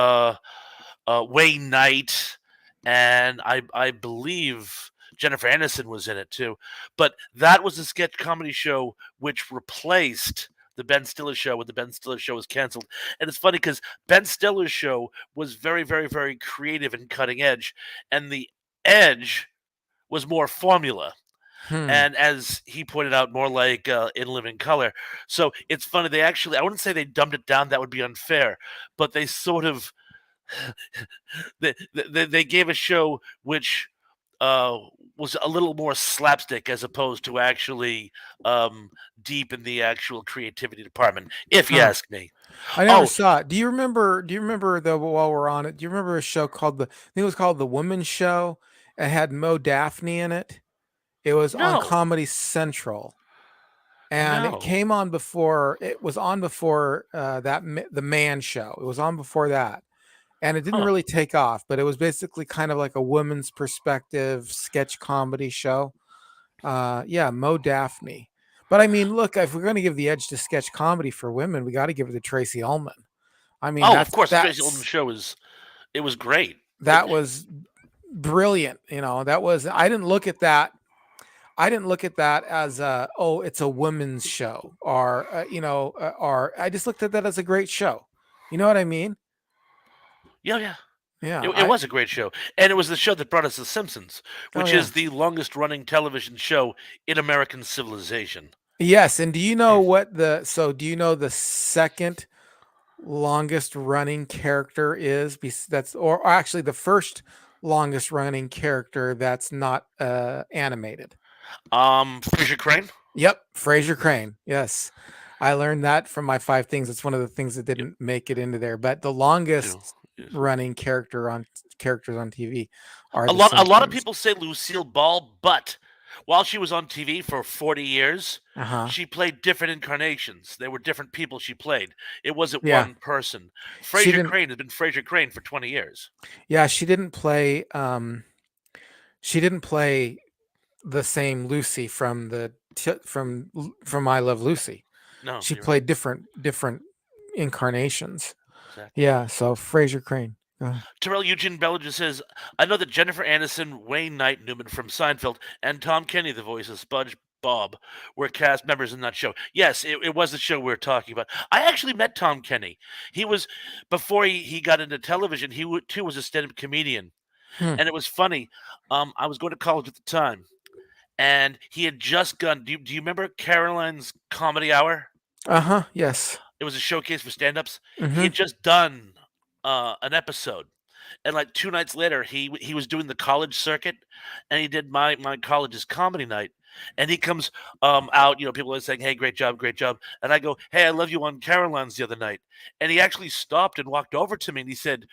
Wayne Knight, and I believe Jennifer Aniston was in it too. But that was a sketch comedy show which replaced the Ben Stiller show when the Ben Stiller show was canceled. And it's funny because Ben Stiller's show was very, very, very creative and cutting edge, and the Edge was more formula. Hmm. And as he pointed out, more like In Living Color. So it's funny. They actually, I wouldn't say they dumbed it down. That would be unfair. But they sort of they gave a show which uh, was a little more slapstick as opposed to actually um, deep in the actual creativity department, if you Huh. ask me. I never Oh saw it. Do you remember though while we're on it, do you remember a show called I think it was called The Woman Show? It had Mo Daphne in it. It was on no, Comedy Central. And no, it was on before the Man Show. It was on before that. And it didn't huh? really take off, but it was basically kind of like a woman's perspective sketch comedy show. Yeah, Mo Daphne. But I mean, look, if we're going to give the edge to sketch comedy for women, we got to give it to Tracy Ullman. I mean, Oh, of course, the Tracy Ullman show is it was great. It, that was brilliant. You know, that was I didn't look at that. I didn't look at that as it's a women's show, or or I just looked at that as a great show. You know what I mean? yeah, yeah. Yeah. It was a great show, and it was the show that brought us The Simpsons, Oh which yeah. is the longest running television show in American civilization. Yes, and do you know the second longest running character is that's or actually the first longest running character that's not animated? Fraser Crane. Yep, Fraser Crane. Yes. I learned that from my 5 things. It's one of the things that Yep, didn't make it into there, but the too. longest Yes. running characters on TV are the A lot of Simpsons. people say Lucille Ball, but while she was on TV for 40 years, Uh-huh. she played different incarnations. There were different people she played. It wasn't Yeah. one person. She Fraser didn't Crane has been Fraser Crane for 20 years. yeah, she didn't play the same Lucy from I Love Lucy. No, She you're right. played different incarnations. Exactly. Yeah, so Fraser Crane. Terrell Eugene Bellinger says, I know that Jennifer Aniston, Wayne Knight Newman from Seinfeld, and Tom Kenny, the voice of Sponge Bob, were cast members in that show. Yes, it was the show we were talking about. I actually met Tom Kenny. He was, before he got into television, too was a stand up comedian. Hmm. And it was funny. I was going to college at the time, and he had just gone. Do you remember Caroline's Comedy Hour? Uh-huh. Yes. It was a showcase for stand-ups. He Mhm. had just done an episode, and like 2 nights later, he was doing the college circuit, and he did my college's comedy night. And he comes out, people are saying, "Hey, great job, great job," and I go, "Hey, I love you on Caroline's the other night," and he actually stopped and walked over to me, and he said,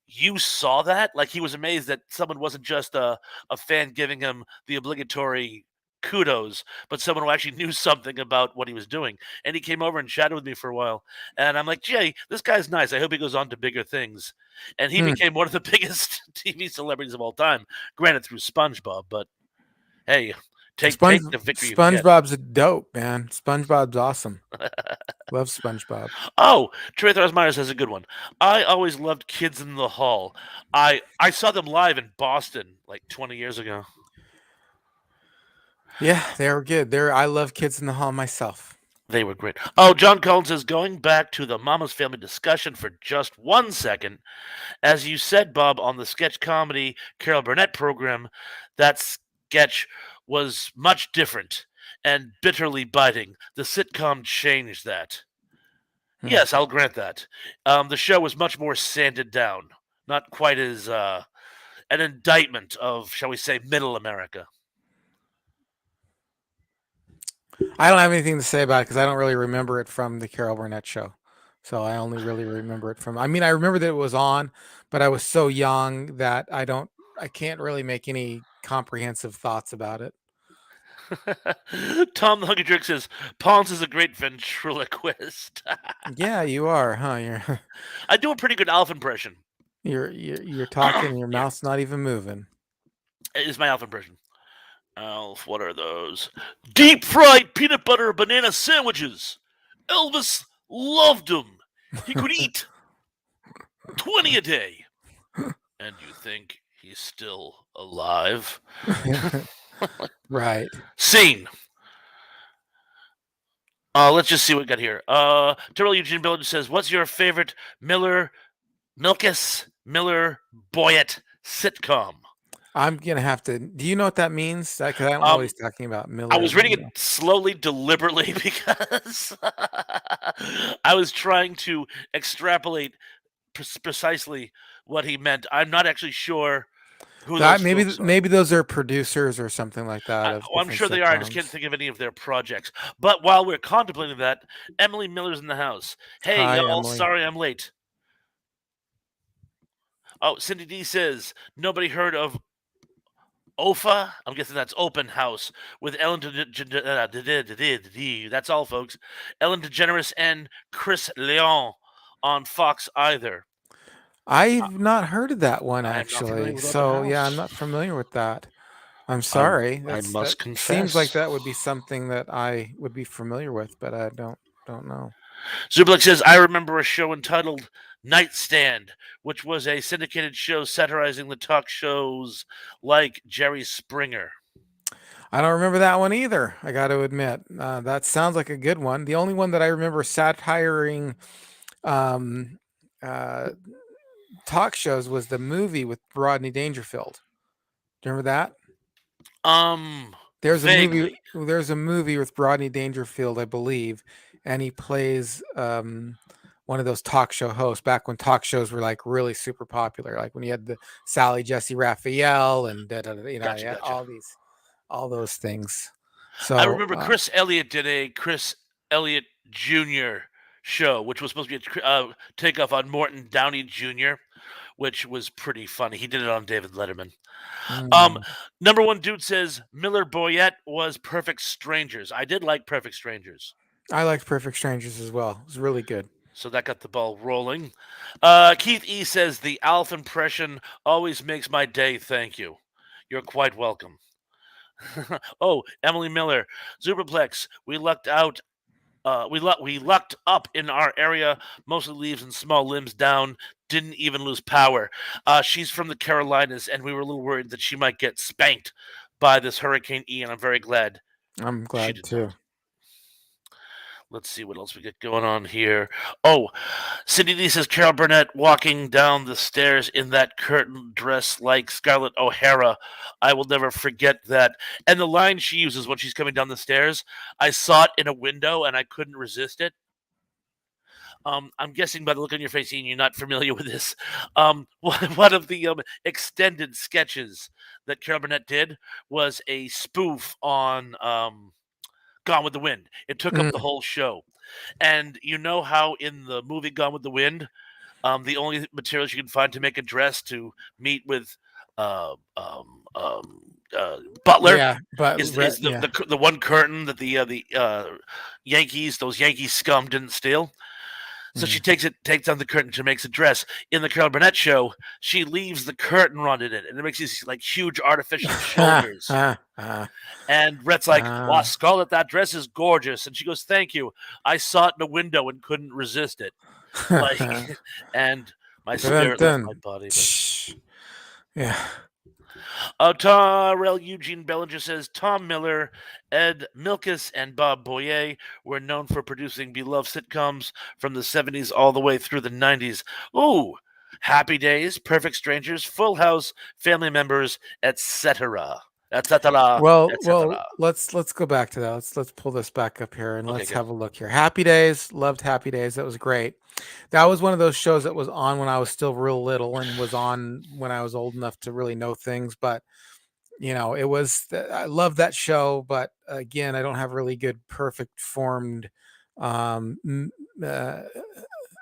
"You saw that?" Like, he was amazed that someone wasn't just a fan giving him the obligatory kudos, but someone who actually knew something about what he was doing. And he came over and chatted with me for a while. And I'm like, "Jay, this guy's nice. I hope he goes on to bigger things." And he Hmm. became one of the biggest TV celebrities of all time, granted through SpongeBob, but hey, take the victory you can get. SpongeBob's a dope, man. SpongeBob's awesome. Love SpongeBob. Oh, Trey Myers has a good one. I always loved Kids in the Hall. I saw them live in Boston like 20 years ago. Yeah, they were good. I love Kids in the Hall myself. They were great. Oh, John Collins says, going back to the Mama's Family discussion for just 1 second. As you said, Bob, on the sketch comedy Carol Burnett program, that sketch was much different and bitterly biting. The sitcom changed that. Hmm. Yes, I'll grant that. The show was much more sanded down, not quite as an indictment of, shall we say, middle America. I don't have anything to say about it because I don't really remember it from the Carol Burnett show. So I only really remember it from. I mean, I remember that it was on, but I was so young that I can't really make any comprehensive thoughts about it. Tom the Hungry Drink says, Pons is a great ventriloquist. Yeah, you are, huh? You're I do a pretty good Alf impression. you're talking, and your Yeah, mouth's not even moving. it is my Alf impression. Alf, what are those? Deep fried peanut butter banana sandwiches. Elvis loved them. He could eat 20 a day. And you think he's still alive? Right. Scene. Let's just see what we got here. Terrell Eugene Billage says, what's your favorite Milkus Miller Boyett sitcom? I'm gonna have to. Do you know what that means? Because I don't know what Um, he's talking about. I Miller. was reading it slowly, deliberately, because I was trying to extrapolate precisely what he meant. I'm not actually sure who That those folks are. maybe those are producers or something like that of I'm different sure they are. I just can't sitcoms. think of any of their projects. But while we're contemplating that, Emily Miller's in the house. Hey, Hi, y'all. Emily. Sorry I'm late. Oh, Cindy D says nobody heard of OFA. I'm guessing that's Open House with Ellen. That's all, folks. Ellen DeGeneres and Chris Leon on Fox either. I've not heard of that one I am not familiar actually. with Open So yeah, I'm House. not familiar with that. I'm I sorry. I That must seems like confess. that would be something that I would be familiar with, but I don't know. Zublik says, I remember a show entitled Nightstand, which was a syndicated show satirizing the talk shows like Jerry Springer. I don't remember that one either. I got to admit, that sounds like a good one. The only one that I remember satiring um, uh, talk shows was the movie with Rodney Dangerfield. Do you remember that? Vaguely. There's a movie with Rodney Dangerfield, I believe, and he plays one of those talk show hosts back when talk shows were like really super popular, like when you had the Sally Jesse Raphael and you Gotcha, had gotcha. all those things. I So remember Chris Elliott did a Chris Elliott Jr. show, which was supposed to be a takeoff on Morton Downey Jr., which was pretty funny. He did it on David Letterman. Um, mm, Number one dude says Miller Boyett was Perfect Strangers. I did like Perfect Strangers. I liked Perfect Strangers as well. It was really good. So that got the ball rolling. Keith E says the Alf impression always makes my day. Thank you. You're quite welcome. Oh, Emily Miller, Superplex. We lucked out. We lucked up in our area. Mostly leaves and small limbs down. Didn't even lose power. She's from the Carolinas, and we were a little worried that she might get spanked by this Hurricane Ian. I'm very glad I'm she glad did too. not. Let's see what else we get going on here. Oh, Cindy D says Carol Burnett walking down the stairs in that curtain dress like Scarlett O'Hara. I will never forget that. And the line she uses when she's coming down the stairs, I saw it in a window and I couldn't resist it. I'm guessing by the look on your face, Ian, you're not familiar with this. One of the extended sketches that Carol Burnett did was a spoof on Gone with the Wind. It took up the Mm, whole show. And you know how in the movie Gone with the Wind, the only materials you can find to make a dress to meet with uh, um, um, Butler yeah, but is yeah. the one curtain that the Yankees, those Yankee scum, didn't steal. So she Mm. takes down the curtain. She makes a dress. In the Carol Burnett show, she leaves the curtain run in it, and it makes these like huge artificial shoulders. And Rhett's like, "Wow, Scarlett, that dress is gorgeous." And she goes, "Thank you. I saw it in a window and couldn't resist it." Like, and my Dun, spirit left my dun. body. But Shh. Yeah. Tarell Eugene Bellinger says Tom Miller, Ed Milkus, and Bob Boyer were known for producing beloved sitcoms from the 70s all the way through the 90s. Ooh, Happy Days, Perfect Strangers, Full House, Family Members, etc. etc. Well, etc. let's go back to that. Let's pull this back up here and Okay, let's good. have a look here. Happy Days, loved Happy Days. That was great. That was one of those shows that was on when I was still real little and was on when I was old enough to really know things. But it was I love that show. But again, I don't have really good, perfect formed, um, uh,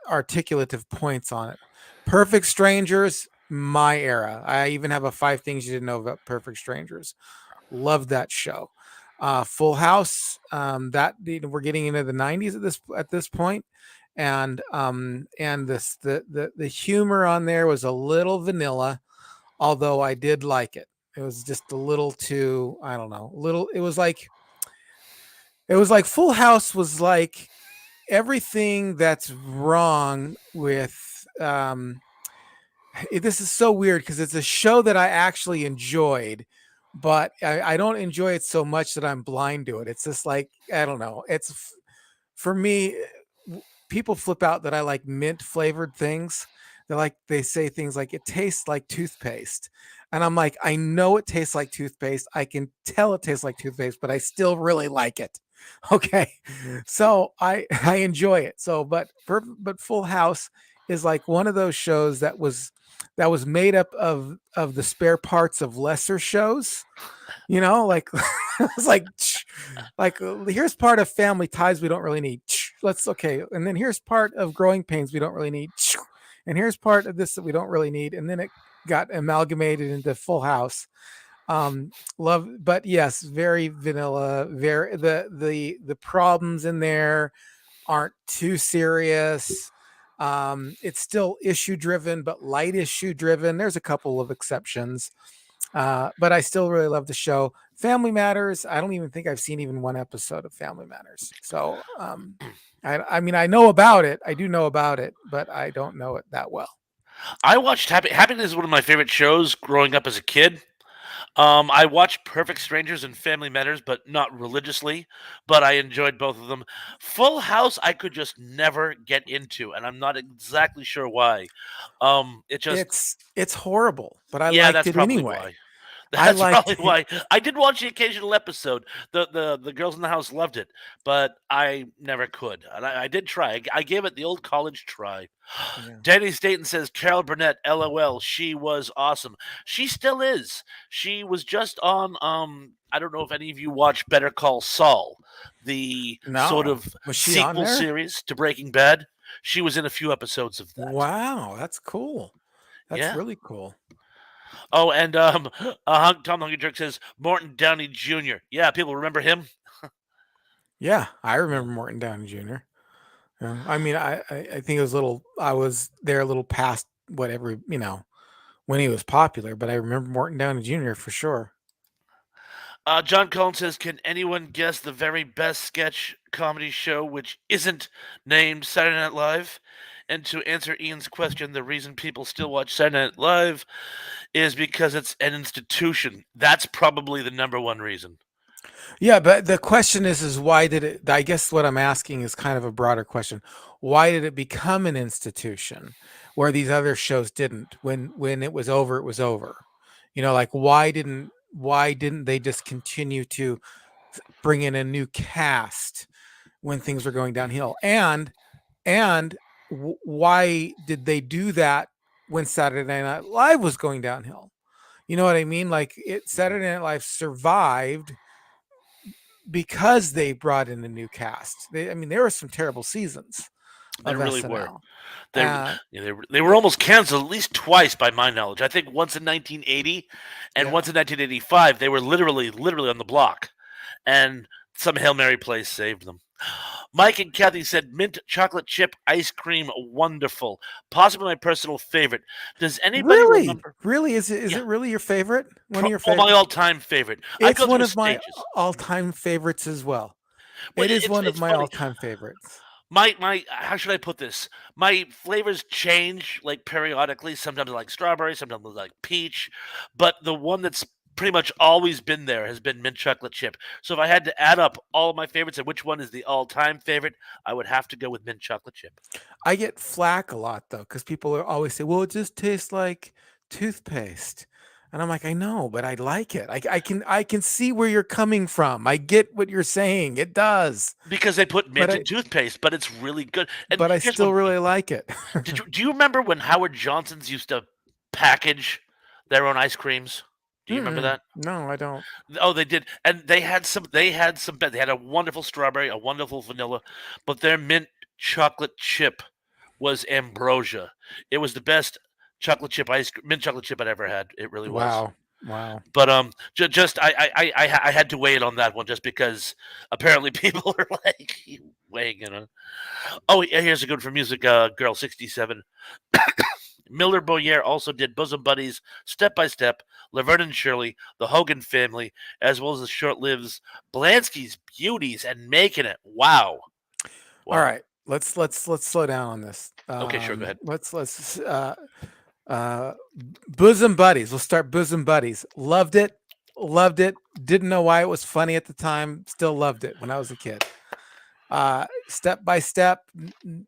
articulative points on it. Perfect Strangers, my era. I even have a 5 things you didn't know about Perfect Strangers. Loved that show. Full House. That we're getting into the '90s at this point, and this the humor on there was a little vanilla, although I did like it. It was just a little too, I don't know, little. It was like Full House was like everything that's wrong with this is so weird because it's a show that I actually enjoyed, but I don't enjoy it so much that I'm blind to it. It's just like, I don't know. For me, people flip out that I like mint flavored things. They say things like it tastes like toothpaste. And I'm like, I know it tastes like toothpaste. I can tell it tastes like toothpaste, but I still really like it. Okay. So I enjoy it. But Full House is like one of those shows that was made up of the spare parts of lesser shows. Like it's like here's part of Family Ties we don't really need. Let's okay, and then here's part of Growing Pains we don't really need, and here's part of this that we don't really need, and then it got amalgamated into Full House. Love, but yes, very vanilla. Very the problems in there aren't too serious. It's still issue driven, but light issue driven. There's a couple of exceptions. But I still really love the show. Family Matters. I don't even think I've seen even one episode of Family Matters. So, I mean, I know about it. I do know about it, but I don't know it that well. I watched Happiness is one of my favorite shows growing up as a kid. I watched Perfect Strangers and Family Matters, but not religiously. But I enjoyed both of them. Full House, I could just never get into, and I'm not exactly sure why. It just, It's horrible, but I yeah, liked that's it probably anyway. why. I That's liked probably why. I did watch the occasional episode. The girls in the house loved it, but I never could. And I did try. I gave it the old college try. yeah. Danny Staten says Carol Burnett, LOL. She was awesome. She still is. She was just on. I don't know if any of you watch Better Call Saul, the sort No, of was she on sequel there? series to Breaking Bad. She was in a few episodes of that. Wow, that's cool. That's Yeah. really cool. Oh, and Tom Hungry Jerk says Morton Downey Jr. Yeah, people remember him. Yeah, I Yeah. remember Morton Downey Jr. Yeah, I mean, I think it was a little. I was there a little past whatever when he was popular, but I remember Morton Downey Jr. for sure. John Cullen says, "Can anyone guess the very best sketch comedy show which isn't named Saturday Night Live?" And to answer Ian's question, the reason people still watch Saturday Night Live is because it's an institution. That's probably the number one reason. Yeah, but the question is why did it? I guess what I'm asking is kind of a broader question. Why did it become an institution where these other shows didn't? When it was over, it was over. Like why didn't they just continue to bring in a new cast when things were going downhill? And why did they do that when Saturday Night Live was going downhill? You know what I mean? Like Saturday Night Live survived because they brought in a new cast. I mean, there were some terrible seasons There of really were. SNL. They Uh, they were almost canceled at least twice, by my knowledge. I think once in 1980, and yeah. once in 1985. They were literally on the block, and some Hail Mary plays saved them. Mike and Kathy said mint chocolate chip ice cream, wonderful. Possibly my personal favorite. Does anybody Really, remember? really, is Yeah, it really your favorite? One of your my favorite? all-time favorite. I It's go one through of my stages. all-time favorites as well. Well, It is one of it's my funny. all-time favorites. my how should I put this? My flavors change like periodically. Sometimes I like strawberry, sometimes I like peach, but the one that's pretty much always been there has been mint chocolate chip. So if I had to add up all of my favorites and which one is the all-time favorite, I would have to go with mint chocolate chip. I get flack a lot though, because people are always say, "Well, it just tastes like toothpaste," and I'm like, "I know, but I like it. I can see where you're coming from. I get what you're saying. It does, Because they put but mint in I toothpaste, but it's really good. And but I here's one still thing. really like it." Do you remember when Howard Johnson's used to package their own ice creams? Do you remember Mm-mm. that? No, I don't. Oh, they did, and they had a wonderful strawberry, a wonderful vanilla, but their mint chocolate chip was ambrosia. It was the best mint chocolate chip I'd ever had. It really was. Wow, wow. But just I had to weigh in on that one just because apparently people are like weighing in on. Oh, yeah, here's a good for music. Girl 67. Miller Boyer also did Bosom Buddies, Step by Step, Laverne and Shirley, The Hogan Family, as well as the short-lived Blanski's Beauties and Making It. Wow. All What? right, let's slow down on this. Okay, sure, go ahead. Let's uh, bosom buddies. We'll start bosom buddies. Loved it, loved it. Didn't know why it was funny at the time. Still loved it when I was a kid. Step by step.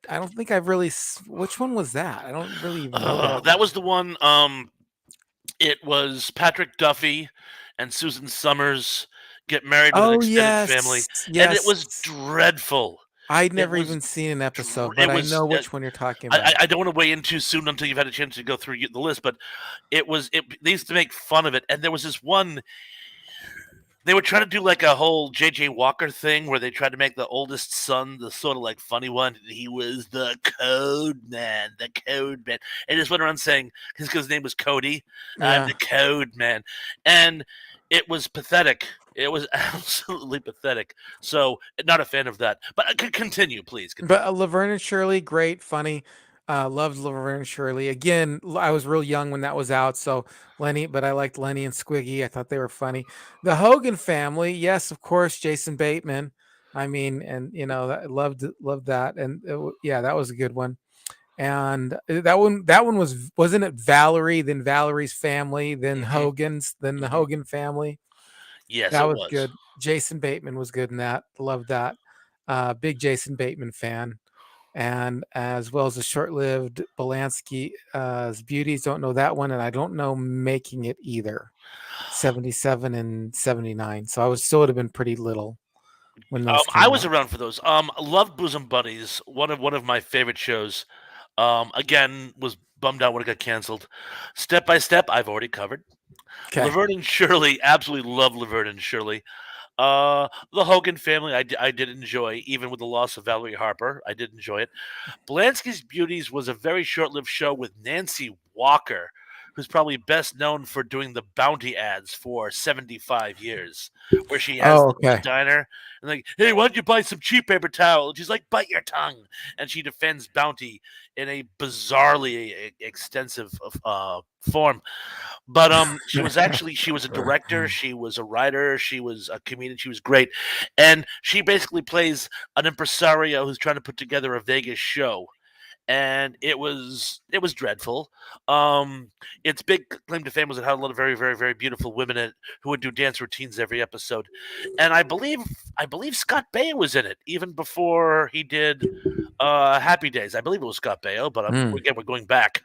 I don't think I've really. Which one was that? I don't really even know that. That was the one. It was Patrick Duffy and Susan Summers get married with an Oh extended family, yes, and it was yes. dreadful. I'd It never was, even seen an episode, but it I was. know which one you're talking I, I about. I don't want to weigh in too soon until you've had a chance to go through the list, but it was. They used to make fun of it, and there was this one. They were trying to do like a whole J.J. Walker thing where they tried to make the oldest son the sort of like funny one. And he was the code man, the code man. And just went around saying, because his name was Cody, I'm Yeah. the code man. And it was pathetic. It was absolutely pathetic. So, not a fan of that. But continue, please. But Continue. Laverne and Shirley, great, funny. Loved Laverne and Shirley. Again, I was real young when that was out, so Lenny, but I liked Lenny and Squiggy. I thought they were funny. The Hogan family, yes, of course, Jason Bateman. I mean, and loved that, and yeah, that was a good one. And that one wasn't it Valerie, then Valerie's family, then Hmm. Hogan's, then the Hmm. Hogan family. Yes, That it was was. good. Jason Bateman was good in that. Loved that. Big Jason Bateman fan, and as well as the short-lived Belansky Beauties. Don't know that one, and I don't know Making It either. 77 and 79. So I was still would have been pretty little when those I came was out. around for those. Loved Bosom Buddies. One of my favorite shows. Again, was bummed out when it got canceled. Step by Step, I've already covered. Okay. Laverne and Shirley, absolutely love Laverne and Shirley. The Hogan family, I did enjoy, even with the loss of Valerie Harper. I did enjoy it. Blanski's Beauties was a very short lived show with Nancy Walker, who's probably best known for doing the bounty ads for 75 years, where she has Oh, the okay. diner and like, hey, why don't you buy some cheap paper towel? And she's like, bite your tongue. And she defends bounty in a bizarrely extensive form. But she was a director, she was a writer, she was a comedian, she was great, and she basically plays an impresario who's trying to put together a Vegas show, and it was dreadful. Um, its big claim to fame was it had a lot of very very very beautiful women in it who would do dance routines every episode, and I believe Scott Baio was in it even before he did Happy Days. I believe it was Scott Baio, but Hmm. again we're going back.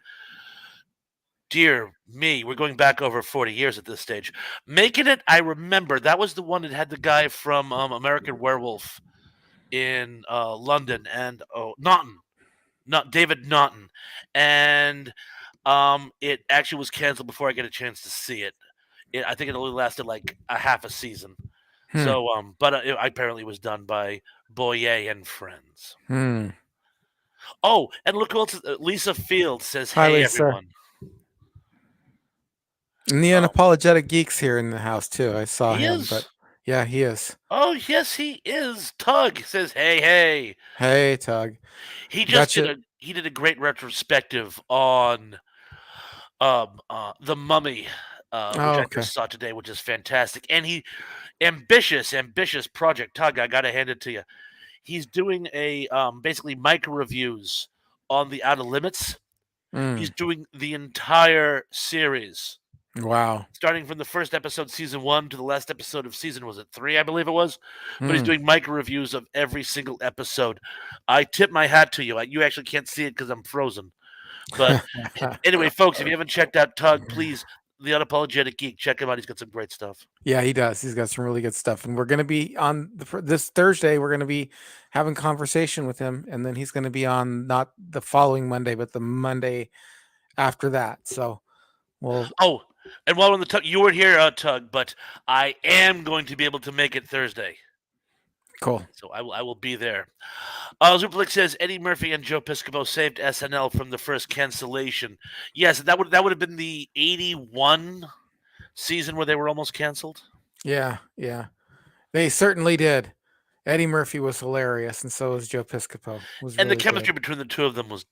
Dear me, we're going back over 40 years at this stage. Making It, I remember that was the one that had the guy from American Werewolf in London and Naughton, not David Naughton, and it actually was canceled before I get a chance to see it. I think it only lasted like a half a season. Hmm. So, but it apparently was done by Boyer and Friends. Hmm. Oh, and look who else! Lisa Field says, Hi, "Hey Lisa. everyone." And the Oh, unapologetic geeks here in the house too. I saw he him, but is. yeah, he is. Oh, yes, he is. Tug says, "Hey, hey." Hey, Tug. He just did Gotcha. a great retrospective on The Mummy, which Oh, I okay. just saw today, which is fantastic. And he ambitious project, Tug. I gotta hand it to you. he's doing a basically micro reviews on the Outer Limits. He's Mm. doing the entire series, Wow. starting from the first episode, season one, to the last episode of season, was it three, I believe it was? But he's Mm. doing micro reviews of every single episode. I tip my hat to you. You actually can't see it because I'm frozen. But anyway, folks, if you haven't checked out Tug, please, The Unapologetic Geek, check him out. He's got some great stuff. Yeah, he does. He's got some really good stuff, and we're going to be on this Thursday. We're going to be having conversation with him, and then he's going to be on not the following Monday, but the Monday after that. So we'll Oh, and while on the Tug, you weren't here, Tug, but I am going to be able to make it Thursday. cool. So I will be there. Zuplik says Eddie Murphy and Joe Piscopo saved SNL from the first cancellation. Yes, that would have been the 81 season where they were almost canceled. Yeah, yeah, they certainly did. Eddie Murphy was hilarious, and so was Joe Piscopo. Was And the really chemistry good. between the two of them was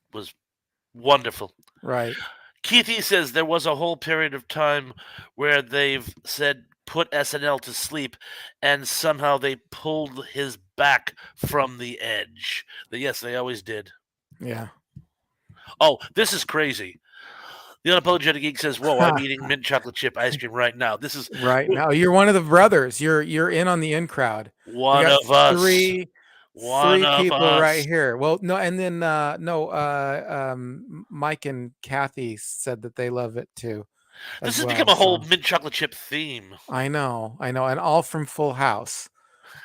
wonderful. Right. Keithy says there was a whole period of time where they've said put SNL to sleep, and somehow they pulled his back from the edge. Yes, they always did. Yeah. Oh, this is crazy. The Unapologetic Geek says, "Whoa, I'm eating mint chocolate chip ice cream right now. This is Right now, you're one of the brothers. You're in on the in crowd. We one got of us. three One of people right us." here. Well, no, and then no, Mike and Kathy said that they love it too, This as has become well. a whole So mint chocolate chip theme. I know, and all from Full House,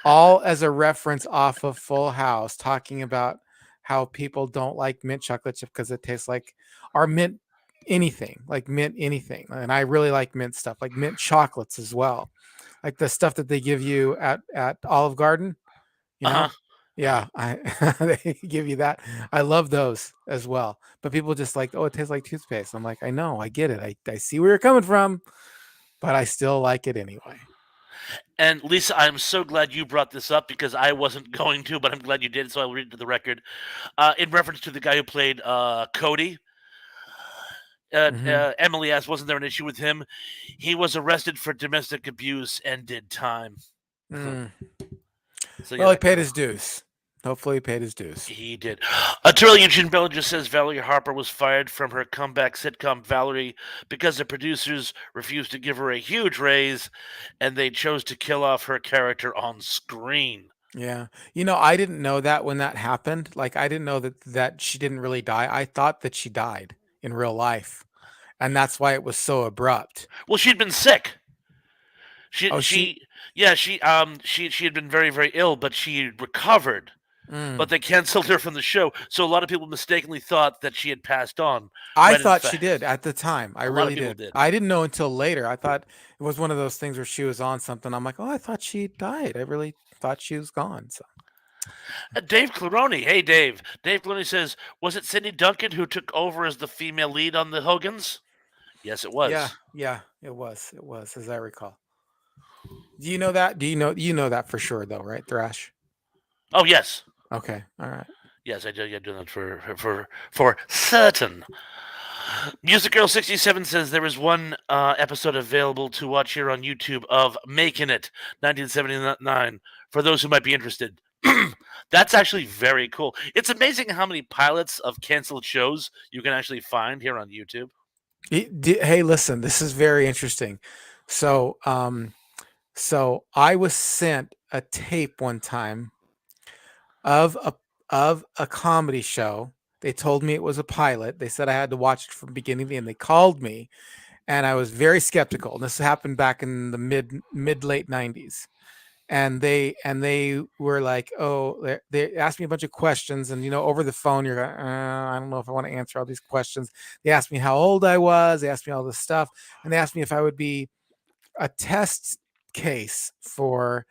all as a reference off of Full House, talking about how people don't like mint chocolate chip because it tastes like our mint anything, like mint anything, and I really like mint stuff, like mint chocolates as well, like the stuff that they give you at Olive Garden, you Uh huh. know. Yeah, I they give you that. I love those as well. But people just like, oh, it tastes like toothpaste. I'm like, I know, I get it. I see where you're coming from, but I still like it anyway. And Lisa, I'm so glad you brought this up because I wasn't going to, but I'm glad you did. So I'll read it to the record. In reference to the guy who played Cody, Hmm. Emily asked, "Wasn't there an issue with him? He was arrested for domestic abuse and did time." Mm. So yeah, Well, he that paid kind of his dues. Hopefully, he paid his dues. he did. Terrell Eugene Bell just says Valerie Harper was fired from her comeback sitcom Valerie because the producers refused to give her a huge raise, and they chose to kill off her character on screen. Yeah. I didn't know that when that happened. Like, I didn't know that she didn't really die. I thought that she died in real life, and that's why it was so abrupt. Well, she'd been sick. She Oh, she. she yeah she had been very very ill, but she recovered. But Mm. they canceled her from the show, so a lot of people mistakenly thought that she had passed on. I When in thought she fact, did at the time. I a lot of really people did. did. I didn't know until later. I thought it was one of those things where she was on something. I'm like, oh, I thought she died. I really thought she was gone. So Dave Claroni, hey Dave. Dave Claroni says, "Was it Cindy Duncan who took over as the female lead on the Hogans?" Yes, it yeah, was. yeah, it was. It was, as I recall. Do you know that? Do you know that for sure though, right, Thrash? Oh yes, Okay. All right. yes, I do. I do that for certain. Music Girl 67 says there is one episode available to watch here on YouTube of Making It 1979 for those who might be interested. That's actually very cool. It's amazing how many pilots of canceled shows you can actually find here on YouTube. Hey, listen, this is very interesting. So, so I was sent a tape one time of a comedy show. They told me it was a pilot. They said I had to watch it from beginning to end. They called me, and I was very skeptical. And this happened back in the mid late '90s. And they were like, oh, they asked me a bunch of questions, and over the phone, you're like, I don't know if I want to answer all these questions. They asked me how old I was. They asked me all this stuff, and they asked me if I would be a test case for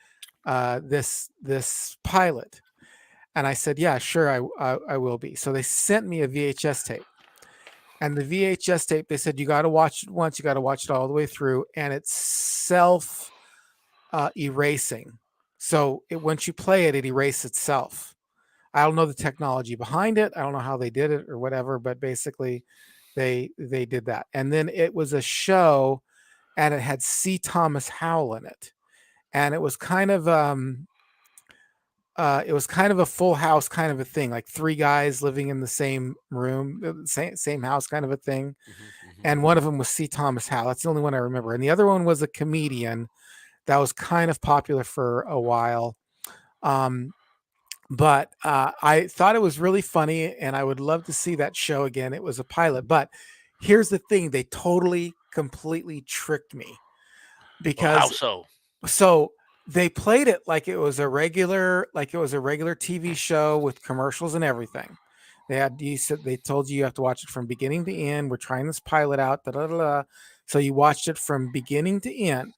this pilot. And I said, yeah, sure, I will be. So they sent me a VHS tape. And the VHS tape, they said, you got to watch it once, you got to watch it all the way through. And it's self erasing. So once you play it, it erases itself. I don't know the technology behind it. I don't know how they did it or whatever, but basically they did that. And then it was a show, and it had C. Thomas Howell in it. And it was kind of it was kind of a full house kind of a thing, like three guys living in the same room, same house kind of a thing. And one of them was C. Thomas Howell. That's the only one I remember. And the other one was a comedian that was kind of popular for a while. Um, but I thought it was really funny, and I would love to see that show again. It was a pilot, but here's the thing: they totally, completely tricked me Oh, how because so? so they played it like it was a regular TV show with commercials and everything. They told you have to watch it from beginning to end. We're trying this pilot out, da da da. Da. So you watched it from beginning to end.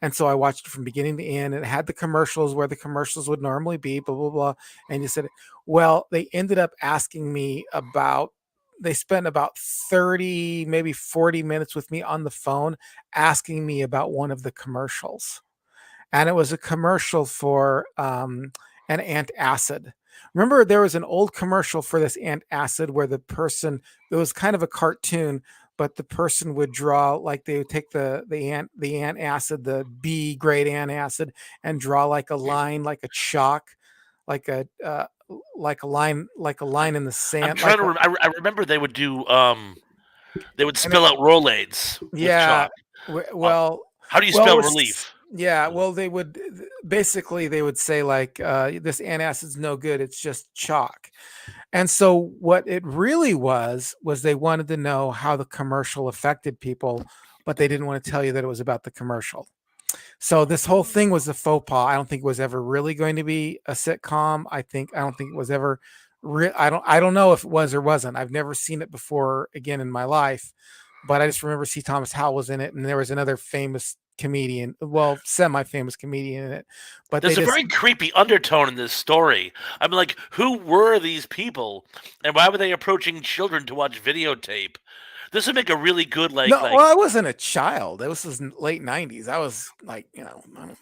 And so I watched it from beginning to end, and it had the commercials where the commercials would normally be, blah, blah, blah. And you said, well, they ended up asking me about, they spent about 30, maybe 40 minutes with me on the phone asking me about one of the commercials. And it was a commercial for an antacid. Remember, there was an old commercial for this antacid where it was kind of a cartoon, but the person would draw, like they would take the antacid, the B grade antacid, and draw like a line, like a chalk, like a like a I'm, line in the I'm sand, trying like to. a, I remember they would do. They would and it, spill out Rolaids with yeah, chalk. w- Uh, well, how do you well, it spell was relief? yeah. Uh, Well, they would basically they would say like this antacid's no good. It's just chalk. And so what it really was they wanted to know how the commercial affected people, but they didn't want to tell you that it was about the commercial. So this whole thing was a faux pas. I don't think it was ever really going to be a sitcom. I don't think it was ever I don't know if it was or wasn't. I've never seen it before again in my life, but I just remember C. Thomas Howell was in it, and there was another famous comedian, well, semi-famous comedian in it. But they There's a just very creepy undertone in this story. I'm like, who were these people, and why were they approaching children to watch videotape? This would make a really good no, well, I wasn't a child. It was late 90s. I was like, I don't-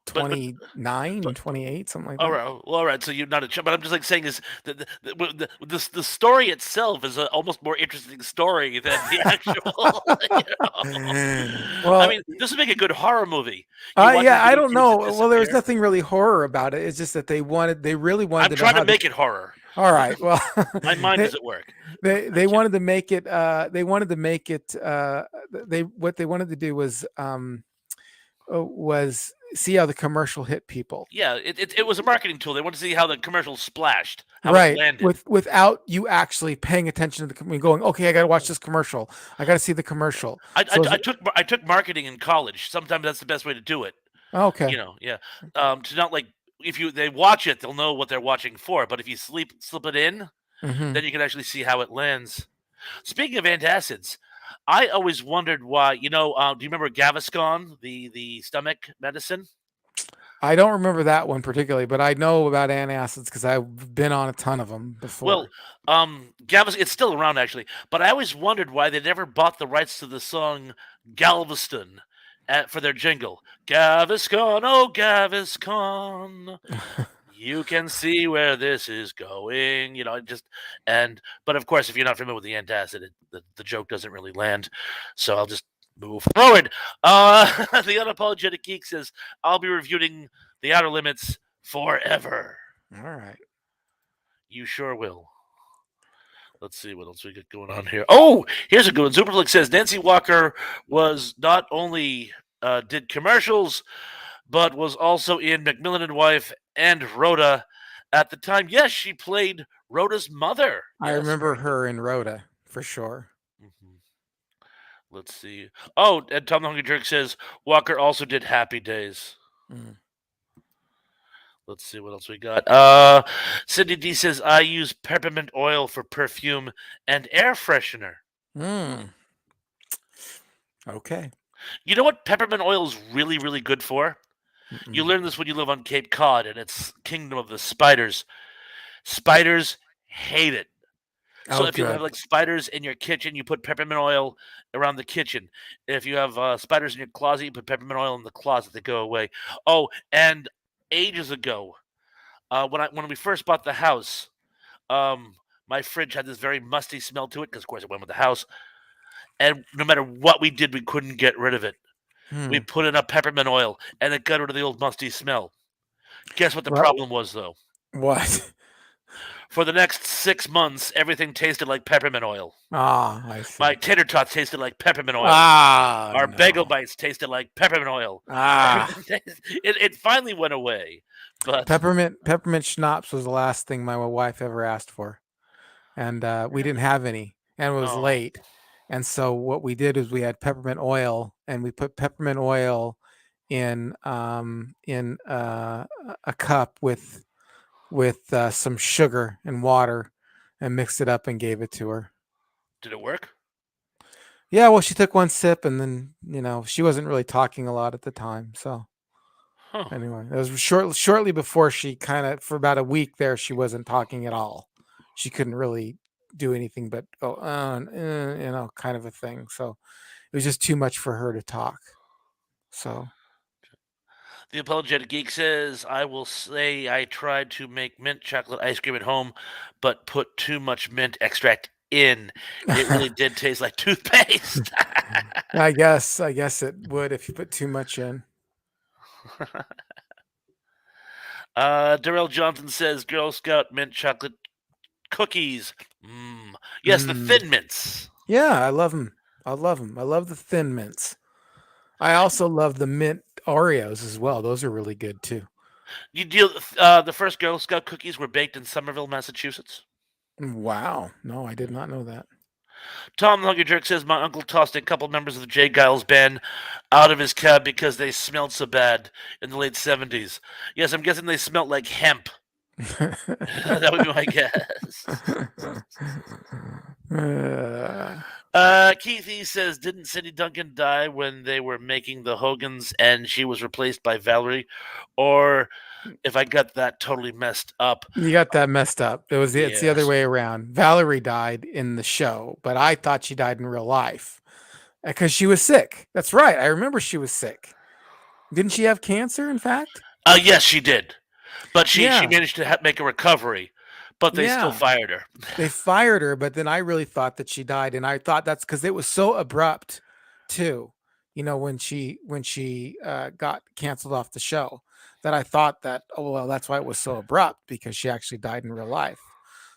but but 29, but 28, something like all that. right, well, all right. So you're not a child, but I'm just like saying is that the story itself is a almost more interesting story than the actual. You know? I Well, mean, this would make a good horror movie. You watch these yeah, I don't videotapes that know. Well, there was disappear. nothing really horror about it. It's just that they really wanted I'm to know trying to how the. make it horror. All right. Well, My mind they doesn't work. they Thank you. wanted to make it. They wanted to make it. They what they wanted to do was see how the commercial hit people. Yeah, it was a marketing tool. They wanted to see how the commercial splashed, how it Right. landed. Without you actually paying attention to the going, okay, I got to watch this commercial. I got to see the commercial. So is it, I took marketing in college. Sometimes that's the best way to do it. okay. Yeah. To not like if they watch it, they'll know what they're watching for. But if you slip it in, Hmm. then you can actually see how it lands. Speaking of antacids, I always wondered why. Do you remember Gaviscon, the stomach medicine? I don't remember that one particularly, but I know about antacids because I've been on a ton of them Well, before. It's still around actually, but I always wondered why they never bought the rights to the song Galveston for their jingle. Gaviscon, oh Gaviscon, you can see where this is going. But of course, if you're not familiar with the antacid, the joke doesn't really land. So I'll just move forward. The Unapologetic Geek says, I'll be reviewing The Outer Limits forever. All right. You sure will. Let's see what else we got going on here. Oh, here's a good one. Superflix says Nancy Walker was not only did commercials, but was also in Macmillan and Wife and Rhoda at the time. Yes, she played Rhoda's mother. I Yes, remember very good. her in Rhoda for sure. Hmm. Let's see. Oh, and Tom the Hungry Jerk says Walker also did Happy Days. Mm. Let's see what else we got. Cindy D says I use peppermint oil for perfume and air freshener. Mm. Okay. You know what peppermint oil is really, really good for? You Mm-mm. learn this when you live on Cape Cod and it's Kingdom of the Spiders. Spiders hate it. So Oh, if you have good. like spiders in your kitchen, you put peppermint oil around the kitchen. If you have spiders in your closet, you put peppermint oil in the closet. They go away. Oh, and ages ago, when we first bought the house, my fridge had this very musty smell to it because, of course, it went with the house. And no matter what we did, we couldn't get rid of it. We Hmm. put in a peppermint oil, and it got rid of the old musty smell. Guess what the What? problem was, though? What? For the next 6 months, everything tasted like peppermint oil. Ah, I My see. tater tots tasted like peppermint oil. Ah, Our bagel no. bites tasted like peppermint oil. Ah, It finally went away, but peppermint schnapps was the last thing my wife ever asked for, and we didn't really, have any, and it was oh, late, and so what we did is we had peppermint oil, and we put peppermint oil in a cup with some sugar and water, and mixed it up and gave it to her. did it work? Yeah, well, she took one sip, and then she wasn't really talking a lot at the time, so. Huh. Anyway, it was shortly before she kind of for about a week there she wasn't talking at all. She couldn't really do anything but go kind of a thing. So it was just too much for her to talk. So The Apologetic Geek says, I will say I tried to make mint chocolate ice cream at home, but put too much mint extract in. It really did taste like toothpaste. I guess it would if you put too much in. Darrell Johnson says, Girl Scout mint chocolate cookies. Mmm. Yes, the Mm. Thin Mints. Yeah, I love them. I love them. I love the thin mints. I also love the mint Oreos as well. Those are really good too. You deal. The first Girl Scout cookies were baked in Somerville, Massachusetts. Wow. No, I did not know that. Tom the Hungry Jerk says my uncle tossed a couple members of the J. Giles band out of his cab because they smelled so bad in the late 70s. Yes, I'm guessing they smelled like hemp. That would be my guess. Uh, Keithy says, didn't Cindy Duncan die when they were making the Hogans and she was replaced by Valerie? Or if I got that totally messed up, you got that messed up. It's the other yes. way around. Valerie died in the show, but I thought she died in real life because she was sick. That's right. I remember she was sick. Didn't she have cancer? In fact, Yes, she did. But she yeah, managed to make a recovery, but they still yeah. fired her. They fired her, but then I really thought that she died, and I thought that's because it was so abrupt, too. When she got canceled off the show, that I thought that well that's why it was so abrupt because she actually died in real life.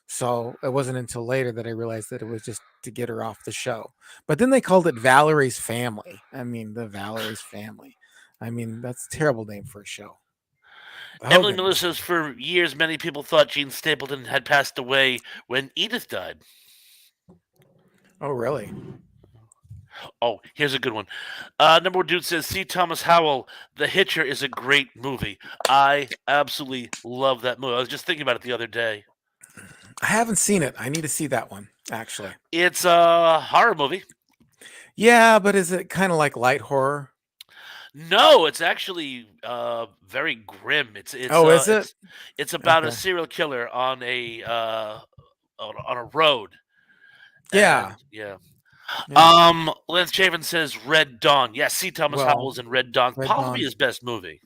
So it wasn't until later that I realized that it was just to get her off the show. But then they called it Valerie's Family. I mean, the Valerie's Family. I mean, that's a terrible name for a show. The Emily Miller Hogans. says for years many people thought Jean Stapleton had passed away when Edith died. Oh, really? Oh, here's a good one. Number one dude says, "See Thomas Howell, The Hitcher is a great movie. I absolutely love that movie. I was just thinking about it the other day. I haven't seen it. I need to see that one, actually. It's a horror movie. Yeah, but is it kind of like light horror? No, it's actually very grim. Oh, is it? It's about a Okay. serial killer on a road, Yeah. and yeah. Yeah. Lance Chavin says Red Dawn. Yes, C. Thomas Well, Howell's in Red Dawn. Red Probably Dawn. his best movie,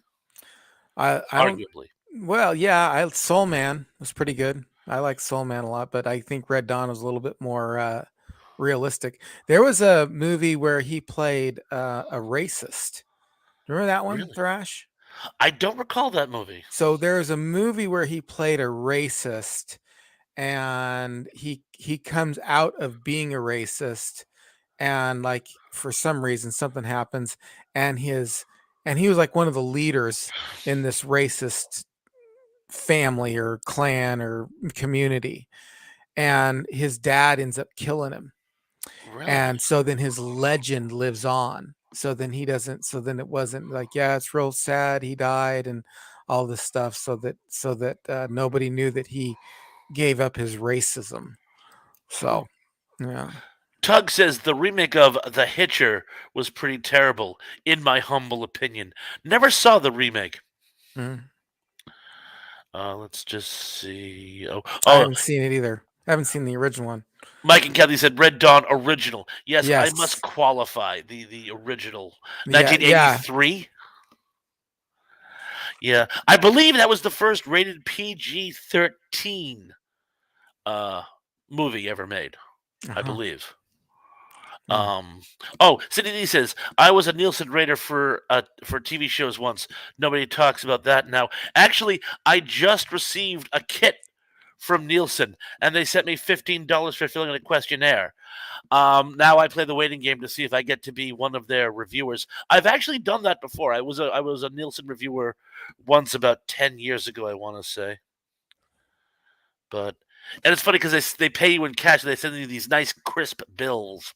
I don't. arguably. Well, yeah, Soul Man was pretty good. I like Soul Man a lot, but I think Red Dawn was a little bit more realistic. There was a movie where he played a racist. Remember that one, Really? Thrash? I don't recall that movie. So there's a movie where he played a racist, and he comes out of being a racist, and like for some reason something happens, and he was like one of the leaders in this racist family or clan or community, and his dad ends up killing him, Really? and so then his legend lives on. So then he doesn't so then it wasn't like, yeah, it's real sad he died and all this stuff, so that nobody knew that he gave up his racism. Huh. So yeah. Tug says the remake of The Hitcher was pretty terrible, in my humble opinion. Never saw the remake. Mm. Let's just see. I Oh, haven't seen it either. I haven't seen the original one. Mike and Kelly said Red Dawn original. Yes, I must Yes. qualify the original. Yeah, yeah. 1983. Yeah, I believe that was the first rated PG-13 uh movie ever made. I Uh-huh. believe. Hmm. Sydney D says I was a Nielsen rater for TV shows once. Nobody talks about that now. Actually, I just received a kit from Nielsen, and they sent me $15 for filling in a questionnaire. Now I play the waiting game to see if I get to be one of their reviewers. I've actually done that before. I was a Nielsen reviewer once about 10 years ago. I want to say, but and it's funny because they pay you in cash. They send you these nice crisp bills.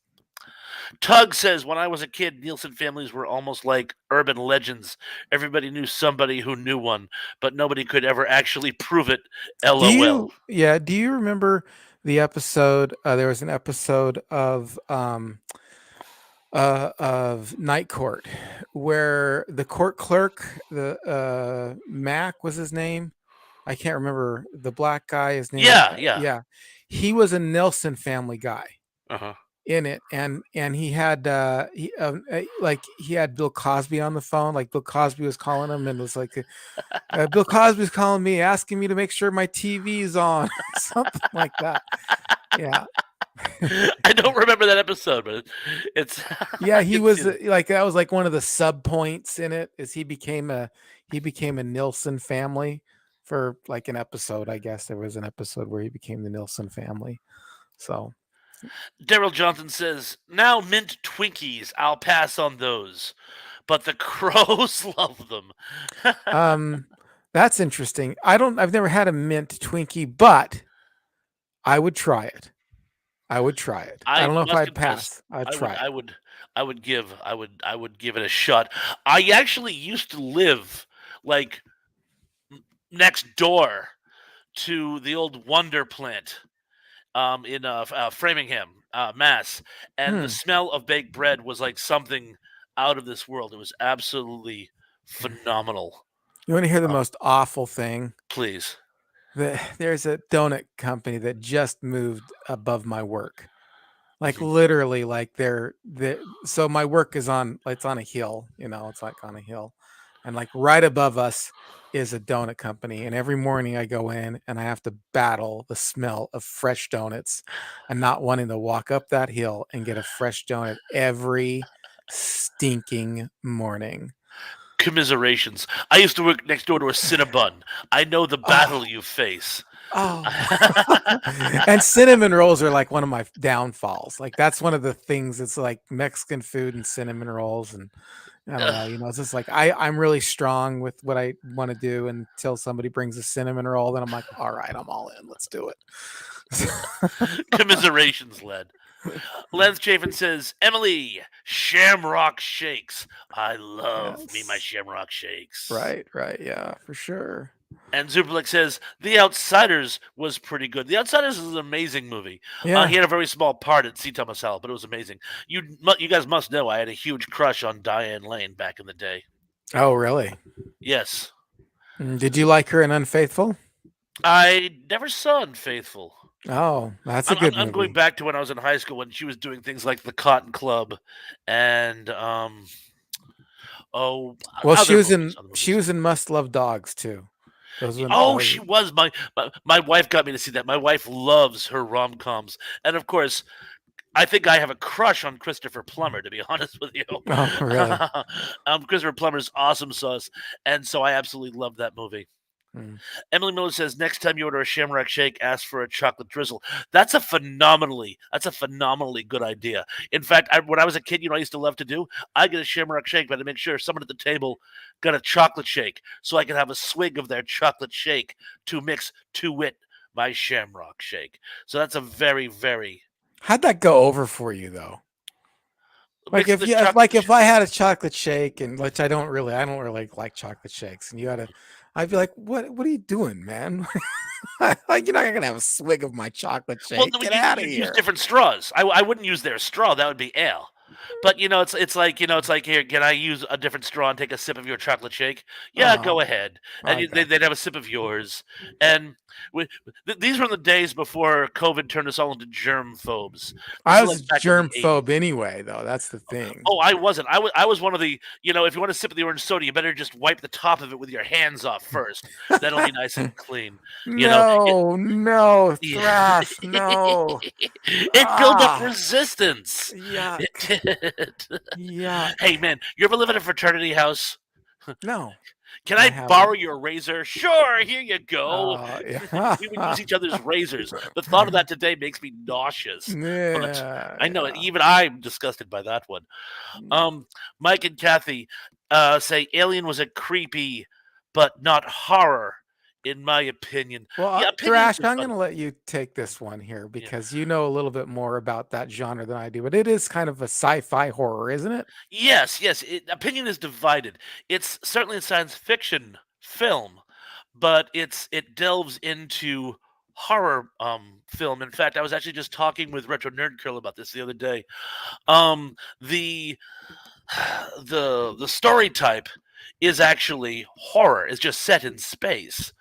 Tug says, when I was a kid, Nielsen families were almost like urban legends. Everybody knew somebody who knew one, but nobody could ever actually prove it. Do LOL. you, yeah, do you remember the episode? There was an episode of Night Court where the court clerk, the Mac was his name. I can't remember the black guy. His name was Yeah, yeah. yeah. He was a Nelson family guy Uh huh. in it, and he had like he had Bill Cosby on the phone. Like Bill Cosby was calling him and was like, Bill Cosby's calling me, asking me to make sure my TV's on, something like that. Yeah. I don't remember that episode, but it's Yeah, I he can see was it. like that was like one of the sub points in it is he became a Nilsson family for like an episode. I guess there was an episode where he became the Nilsson family. So Daryl Johnson says, now mint Twinkies. I'll pass on those. But the crows love them. that's interesting. I've never had a mint Twinkie, but I would try it. I would try it. I I don't know if must I'd confess, pass. I'd I would, try it. I would, I would give it a shot. I actually used to live like next door to the old Wonder plant in Framingham, Mass, and the Hmm. smell of baked bread was like something out of this world. It was absolutely phenomenal. You want to hear the Uh, most awful thing? please. There's a donut company that just moved above my work. Like Mhm. literally, like so my work is on it's on a hill, it's like on a hill. And like right above us is a donut company. And every morning I go in and I have to battle the smell of fresh donuts and not wanting to walk up that hill and get a fresh donut every stinking morning. Commiserations. I used to work next door to a Cinnabon. I know the Oh, battle you face. oh. And cinnamon rolls are like one of my downfalls. Like that's one of the things that's like Mexican food and cinnamon rolls. And I don't know, Ugh. it's just like I'm really strong with what I want to do until somebody brings a cinnamon roll. Then I'm like, all right, I'm all in. Let's do it. Commiserations, Led. Lance Chafin says, Emily, Shamrock Shakes. I love me my Yes. Shamrock Shakes. Right, right. Yeah, for sure. And Zuperlik says, The Outsiders was pretty good. The Outsiders is an amazing movie. Yeah. He had a very small part at Sita Masala, but it was amazing. You guys must know I had a huge crush on Diane Lane back in the day. Oh, really? Yes. Did you like her in Unfaithful? I never saw Unfaithful. Oh, that's a I'm, I'm, good I'm going movie. back to when I was in high school when she was doing things like the Cotton Club and oh Well, other movies. Other she movies. was in Must Love Dogs too. Oh, Those she was my wife got me to see that. My wife loves her rom coms, and of course, I think I have a crush on Christopher Plummer. To be honest with you, Oh, really? Christopher Plummer's awesome sauce, and so I absolutely love that movie. Mm. Emily Miller says next time you order a Shamrock Shake, ask for a chocolate drizzle. That's a phenomenally good idea. In fact, when I was a kid, I used to love to do. I get a Shamrock Shake, but I make sure someone at the table got a chocolate shake, so I could have a swig of their chocolate shake to mix to wit my Shamrock Shake. So that's a very, very How'd that go over for you though? Like mix if this you if, chocolate. like if I had a chocolate shake and which I don't really like chocolate shakes and I'd be like, what are you doing, man? Like you're not gonna have a swig of my chocolate Well, shake. no, Get out of you'd use here. different straws. I wouldn't use their straw. That would be ale. But it's like, here, can I use a different straw and take a sip of your chocolate shake? Yeah, Oh, go ahead. And I got they'd have a sip of yours. And these were the days before COVID turned us all into germ phobes. This I is was like a back in the germ 80s. phobe anyway, though. That's the thing. Oh, I wasn't. I was one of the, if you want to sip of the orange soda, you better just wipe the top of it with your hands off first. That'll be nice and clean. You know, it, No, no, yeah. thrash, no. It built up Ah, resistance. It yuck, did. Hey, yuck. man, you ever live in a fraternity house? No, Can I I borrow haven't. your razor? Sure, here you go. Yeah. We would use each other's razors. The thought of that today makes me nauseous. But Yeah, I know it. yeah. Even I'm disgusted by that one. Um, Mike and Kathy say Alien was a creepy, but not horror, in my opinion. Well, Yeah, opinions Thrash, are I'm going funny. to let you take this one here Yeah. because you know a little bit more about that genre than I do, but it is kind of a sci-fi horror, isn't it? Yes, yes. Opinion is divided. It's certainly a science fiction film, but it delves into horror film. In fact, I was actually just talking with Retro Nerd Curl about this the other day. The the story type is actually horror. It's just set in space.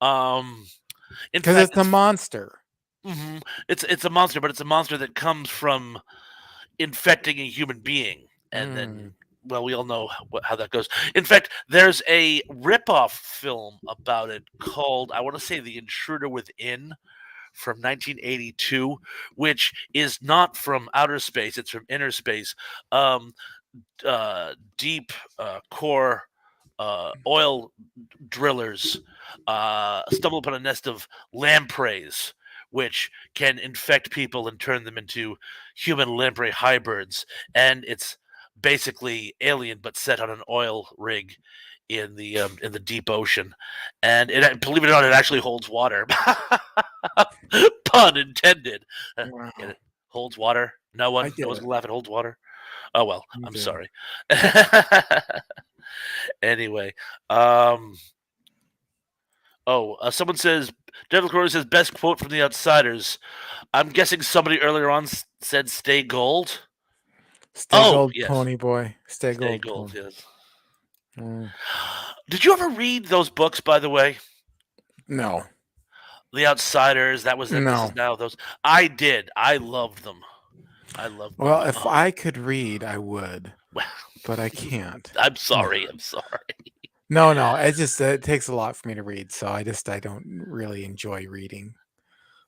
Um, in Because fact, it's a monster. it's a monster, but it's a monster that comes from infecting a human being, and then, Mm. well, we all know how that goes. In fact, there's a ripoff film about it called, I want to say, The Intruder Within, from 1982, which is not from outer space; it's from inner space. Um, Deep core oil drillers stumble upon a nest of lampreys, which can infect people and turn them into human lamprey hybrids. And it's basically Alien, but set on an oil rig in the deep ocean. And believe it or not, it actually holds water. Pun intended. Wow. It holds water. No I one, no get one's it. gonna laugh. It holds water. Oh well, You I'm do. sorry. Anyway, um, someone says Devil Corey says best quote from The Outsiders. I'm guessing somebody earlier on said "Stay gold." Stay Oh gold, yes, pony boy. Stay "Stay gold, gold." pony. Yes. Mm. Did you ever read those books, by the way? No, The Outsiders. That was then. This no. is now those. I did. I loved them. I loved them. Well, if I could read, I would, Well, but I can't. I'm sorry. I'm sorry. No, no. It just it takes a lot for me to read, so I don't really enjoy reading,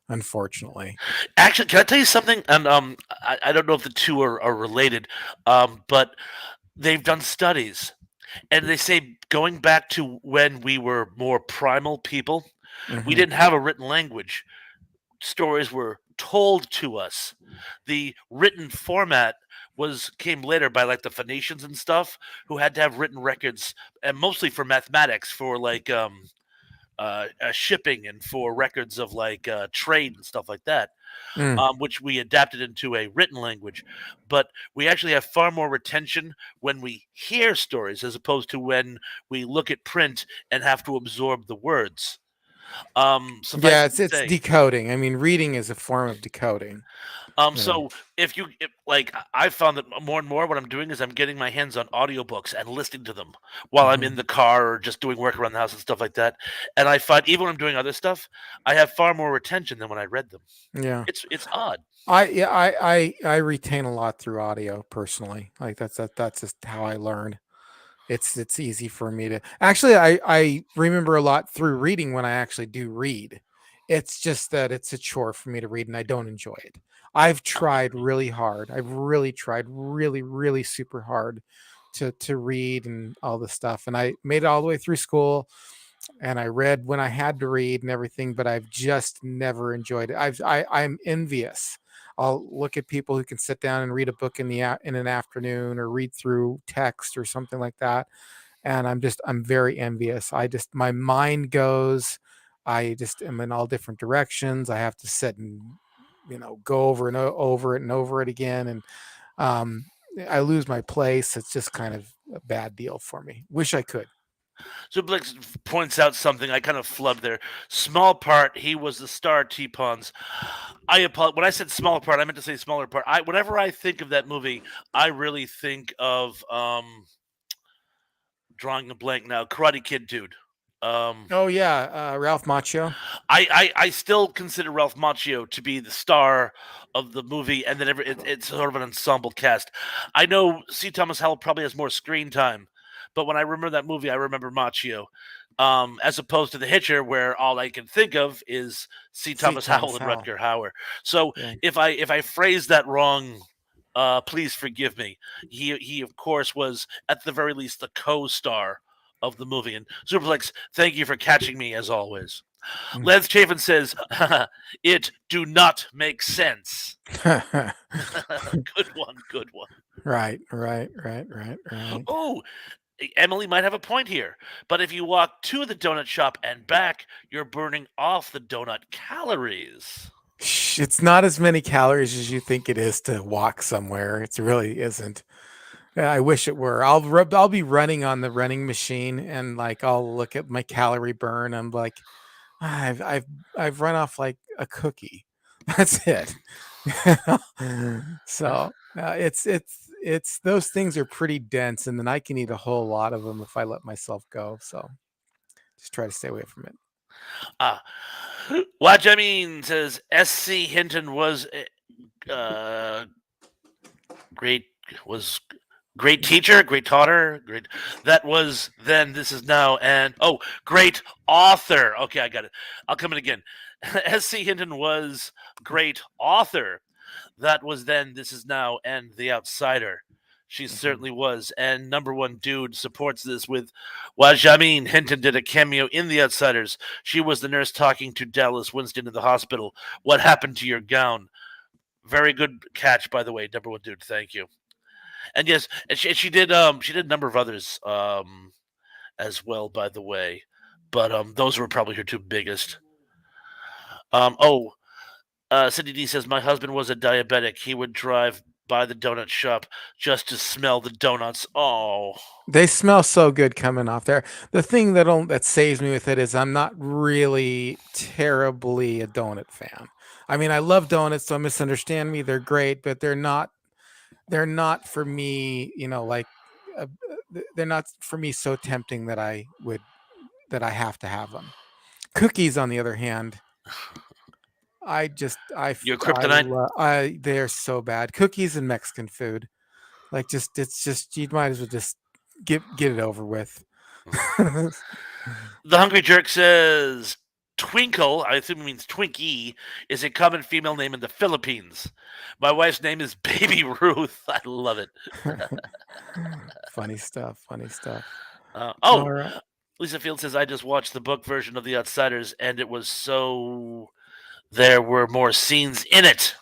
unfortunately. Actually, can I tell you something? And I don't know if the two are related, but they've done studies, and they say going back to when we were more primal people, we Hmm. didn't have a written language. Stories were told to us. The written format was came later by like the Phoenicians and stuff, who had to have written records, and mostly for mathematics, for like shipping, and for records of like trade and stuff like that, Mm. which we adapted into a written language. But we actually have far more retention when we hear stories as opposed to when we look at print and have to absorb the words. Suffice Yeah, it it's to say, decoding. I mean, reading is a form of decoding. You know. so like, I found that more and more what I'm doing is I'm getting my hands on audiobooks and listening to them while I'm in Hmm. the car or just doing work around the house and stuff like that. And I find even when I'm doing other stuff, I have far more retention than when I read them. Yeah. It's odd. I retain a lot through audio personally. Like that's just how I learn. It's easy for me to actually I remember a lot through reading when I actually do read. It's just that it's a chore for me to read and I don't enjoy it. I've tried really hard. I've really tried really super hard to read and all this stuff. And I made it all the way through school and I read when I had to read and everything, but I've just never enjoyed it. I'm envious. I'll look at people who can sit down and read a book in an afternoon or read through text or something like that, and I'm very envious. I just my mind goes. I just am in all different directions. I have to sit and go over and over it and over it again, and um, I lose my place. It's just kind of a bad deal for me. Wish I could. So Blix points out something I kind of flubbed there. Small part, he was the star T-Pawns. I apologize. When I said smaller part, I meant to say smaller part. Whenever I think of that movie, I really think of drawing a blank now. Karate Kid dude. Um, Oh yeah, Ralph Macchio. I still consider Ralph Macchio to be the star of the movie, and then it's sort of an ensemble cast. I know C. Thomas Howell probably has more screen time, but when I remember that movie, I remember Macchio, as opposed to The Hitcher, where all I can think of is C. C. Thomas Thomas Howell and Howell. Rutger Hauer. So Yeah. if I phrased that wrong, please forgive me. He of course was at the very least the co-star of the movie. And Superplex, thank you for catching me as always. Mm. Lance Chafin says, "It do not make sense." Good one, good one. Right, right, right, right, right. Oh, Emily might have a point here. But if you walk to the donut shop and back, you're burning off the donut calories. It's not as many calories as you think it is to walk somewhere. It really isn't. Yeah, I wish it were. I'll be running on the running machine and like I'll look at my calorie burn. I'm like, I've run off like a cookie. That's it. So it's those things are pretty dense, and then I can eat a whole lot of them if I let myself go. So just try to stay away from it. Ah, what I mean says S.C. Hinton was uh, great was great teacher, great taughter, great. That was then. This is now, and great author. Okay, I got it. I'll come in again. S.C. Hinton was great author. That was then. This is now, and The Outsider. She Mhm. certainly was. And number one dude supports this with Wajamin Hinton did a cameo in The Outsiders. She was the nurse talking to Dallas Winston in the hospital. What happened to your gown? Very good catch, by the way, number one dude. Thank you. And yes, and she did a number of others as well, by the way. But those were probably her two biggest. Um oh, Cindy D says my husband was a diabetic. He would drive by the donut shop just to smell the donuts. Oh, They smell so good coming off there. The thing that saves me with it is I'm not really terribly a donut fan. I mean, I love donuts, don't misunderstand me. They're great, but they're not for me, like they're not for me so tempting that I have to have them. Cookies, on the other hand, I just your kryptonite. I they're so bad. Cookies and Mexican food. Like it's just you might as well just get it over with. The Hungry Jerk says Twinkle, I assume it means Twinkie, is a common female name in the Philippines. My wife's name is Baby Ruth. I love it. Funny stuff, funny stuff. Oh, All right. Lisa Field says I just watched the book version of The Outsiders, and it was so. There were more scenes in it.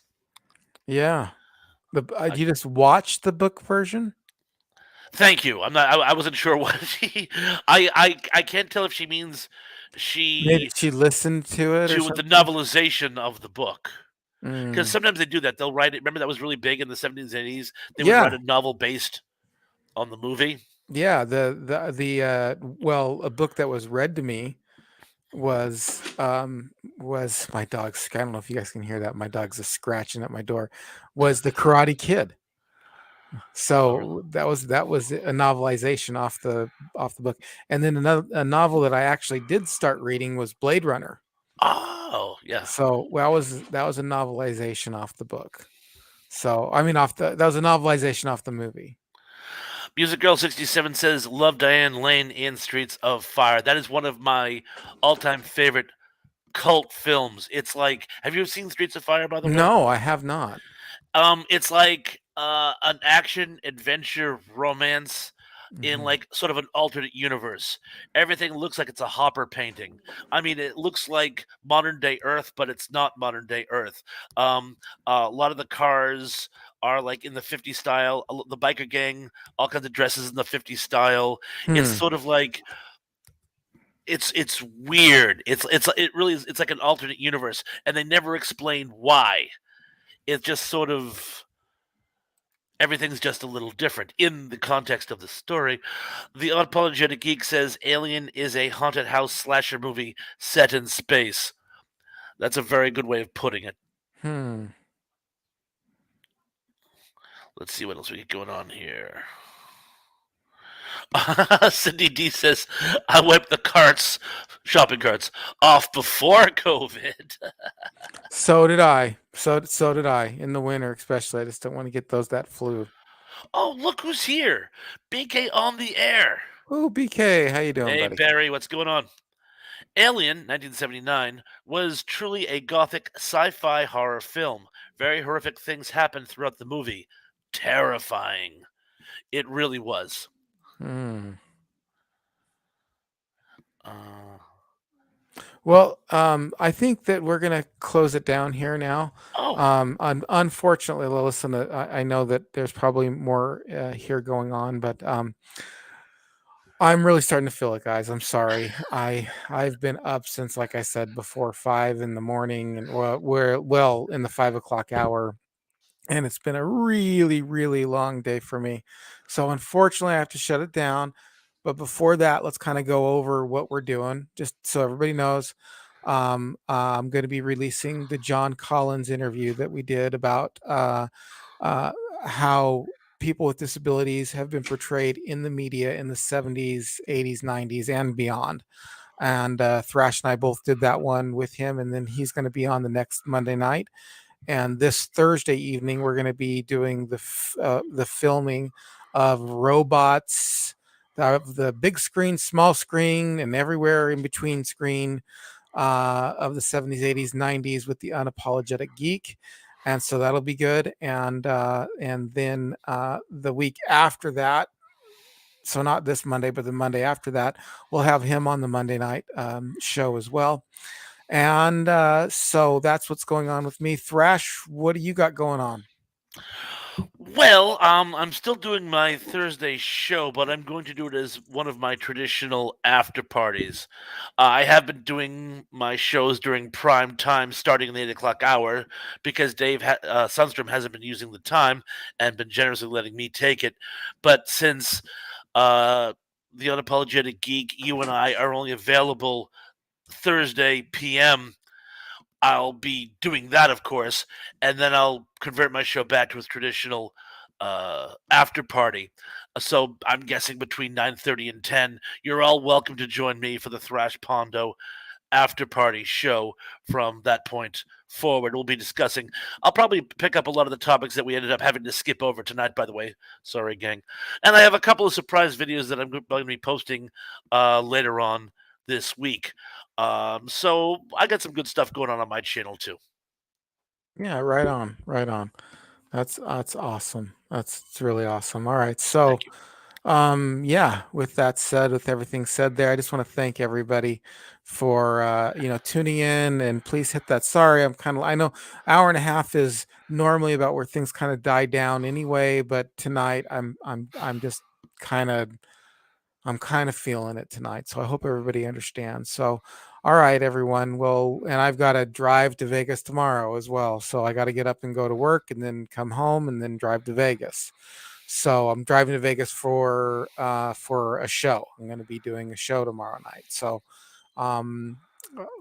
Yeah. I, You just watched the book version? thank you. I'm not. I wasn't sure what she. I can't tell if she means Maybe she she listened to it or to the something? novelization of the book. Because Mm. sometimes they do that. They'll write it. Remember that was really big in the 70s and 80s. They would write Yeah. a novel based on the movie. Yeah, well, a book that was read to me was my dog's. I don't know if you guys can hear that. My dog's a scratching at my door. Was The Karate Kid. Oh, really? So that was a novelization off the book. And then another a novel that I actually did start reading was Blade Runner. Oh, yeah. So that was a novelization off the book. So I mean that was a novelization off the movie. Music Girl 67 says, Love Diane Lane in Streets of Fire. That is one of my all time favorite cult films. It's like, have you ever seen Streets of Fire, by the way? No, I have not. It's like an action adventure romance in Mhm. like sort of an alternate universe. Everything looks like it's a Hopper painting. I mean, it looks like modern day Earth, but it's not modern day Earth. Um, a lot of the cars are like in the 50s style. The biker gang, all kinds of dresses in the 50s style. It's Hmm. sort of like it's weird. It really is. It's like an alternate universe, and they never explain why. It just sort of Everything's just a little different in the context of the story. The Unapologetic Geek says Alien is a haunted house slasher movie set in space. That's a very good way of putting it. Hmm. Let's see what else we get going on here. Cindy D says, I wiped the shopping carts, off before COVID. So did I. So did I. In the winter, especially. I just don't want to get that flu. Oh, look who's here. BK on the air. Oh, BK, how you doing, Hey, buddy? Barry, what's going on? Alien, 1979, was truly a gothic sci fi horror film. Very horrific things happened throughout the movie. Terrifying. It really was. Hmm. Uh, Well, I think that we're gonna close it down here now. oh, Unfortunately, listen, I know that there's probably more here going on, but I'm really starting to feel it, guys. I'm sorry. I've been up since, like I said before, 5 in the morning, and well in the 5 o'clock hour, and it's been a really, really long day for me. So unfortunately, I have to shut it down. But before that, let's kind of go over what we're doing, just so everybody knows. I'm going to be releasing the John Collins interview that we did about uh, how people with disabilities have been portrayed in the media in the 70s, 80s, 90s, and beyond. And Thrash and I both did that one with him, and then he's going to be on the next Monday night. And this Thursday evening, we're going to be doing the filming of Robots, of the big screen, small screen, and everywhere in between screen of the 70s, 80s, 90s with the Unapologetic Geek. And so that'll be good. And then the week after that, so not this Monday, but the Monday after that, we'll have him on the Monday night show as well. And so that's what's going on with me. Thrash, what do you got going on? well, I'm still doing my Thursday show, but I'm going to do it as one of my traditional after parties. I have been doing my shows during prime time, starting in the 8 o'clock hour, because Sundstrom hasn't been using the time and been generously letting me take it. But since uh, the Unapologetic Geek, you and I are only available Thursday PM, I'll be doing that, of course, and then I'll convert my show back to a traditional after party. So I'm guessing between 9:30 and 10. You're all welcome to join me for the Thrash Pondo after party show from that point forward. We'll be discussing. I'll probably pick up a lot of the topics that we ended up having to skip over tonight, by the way. Sorry, gang. And I have a couple of surprise videos that I'm going to be posting later on this week. So I got some good stuff going on my channel too. Yeah, right on, right on. That's awesome. It's really awesome. All right, Thank so you. yeah, with that said, with everything said there, I just want to thank everybody for tuning in, and please hit that. Sorry, I know hour and a half is normally about where things kind of die down anyway, but tonight I'm just kind of I'm kind of feeling it tonight. So I hope everybody understands. So all right, everyone. Well, and I've got to drive to Vegas tomorrow as well. So I got to get up and go to work and then come home and then drive to Vegas. So I'm driving to Vegas for a show. I'm going to be doing a show tomorrow night. So um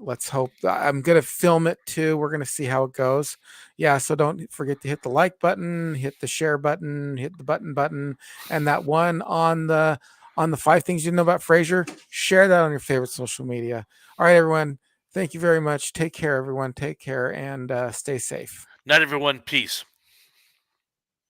let's hope I'm going to film it too. We're going to see how it goes. Yeah, so don't forget to hit the like button, hit the share button, hit the button, and that one on the 5 things you know about Frasier. Share that on your favorite social media. All right, everyone. Thank you very much. Take care, everyone. Take care and stay safe. Night, everyone. Peace.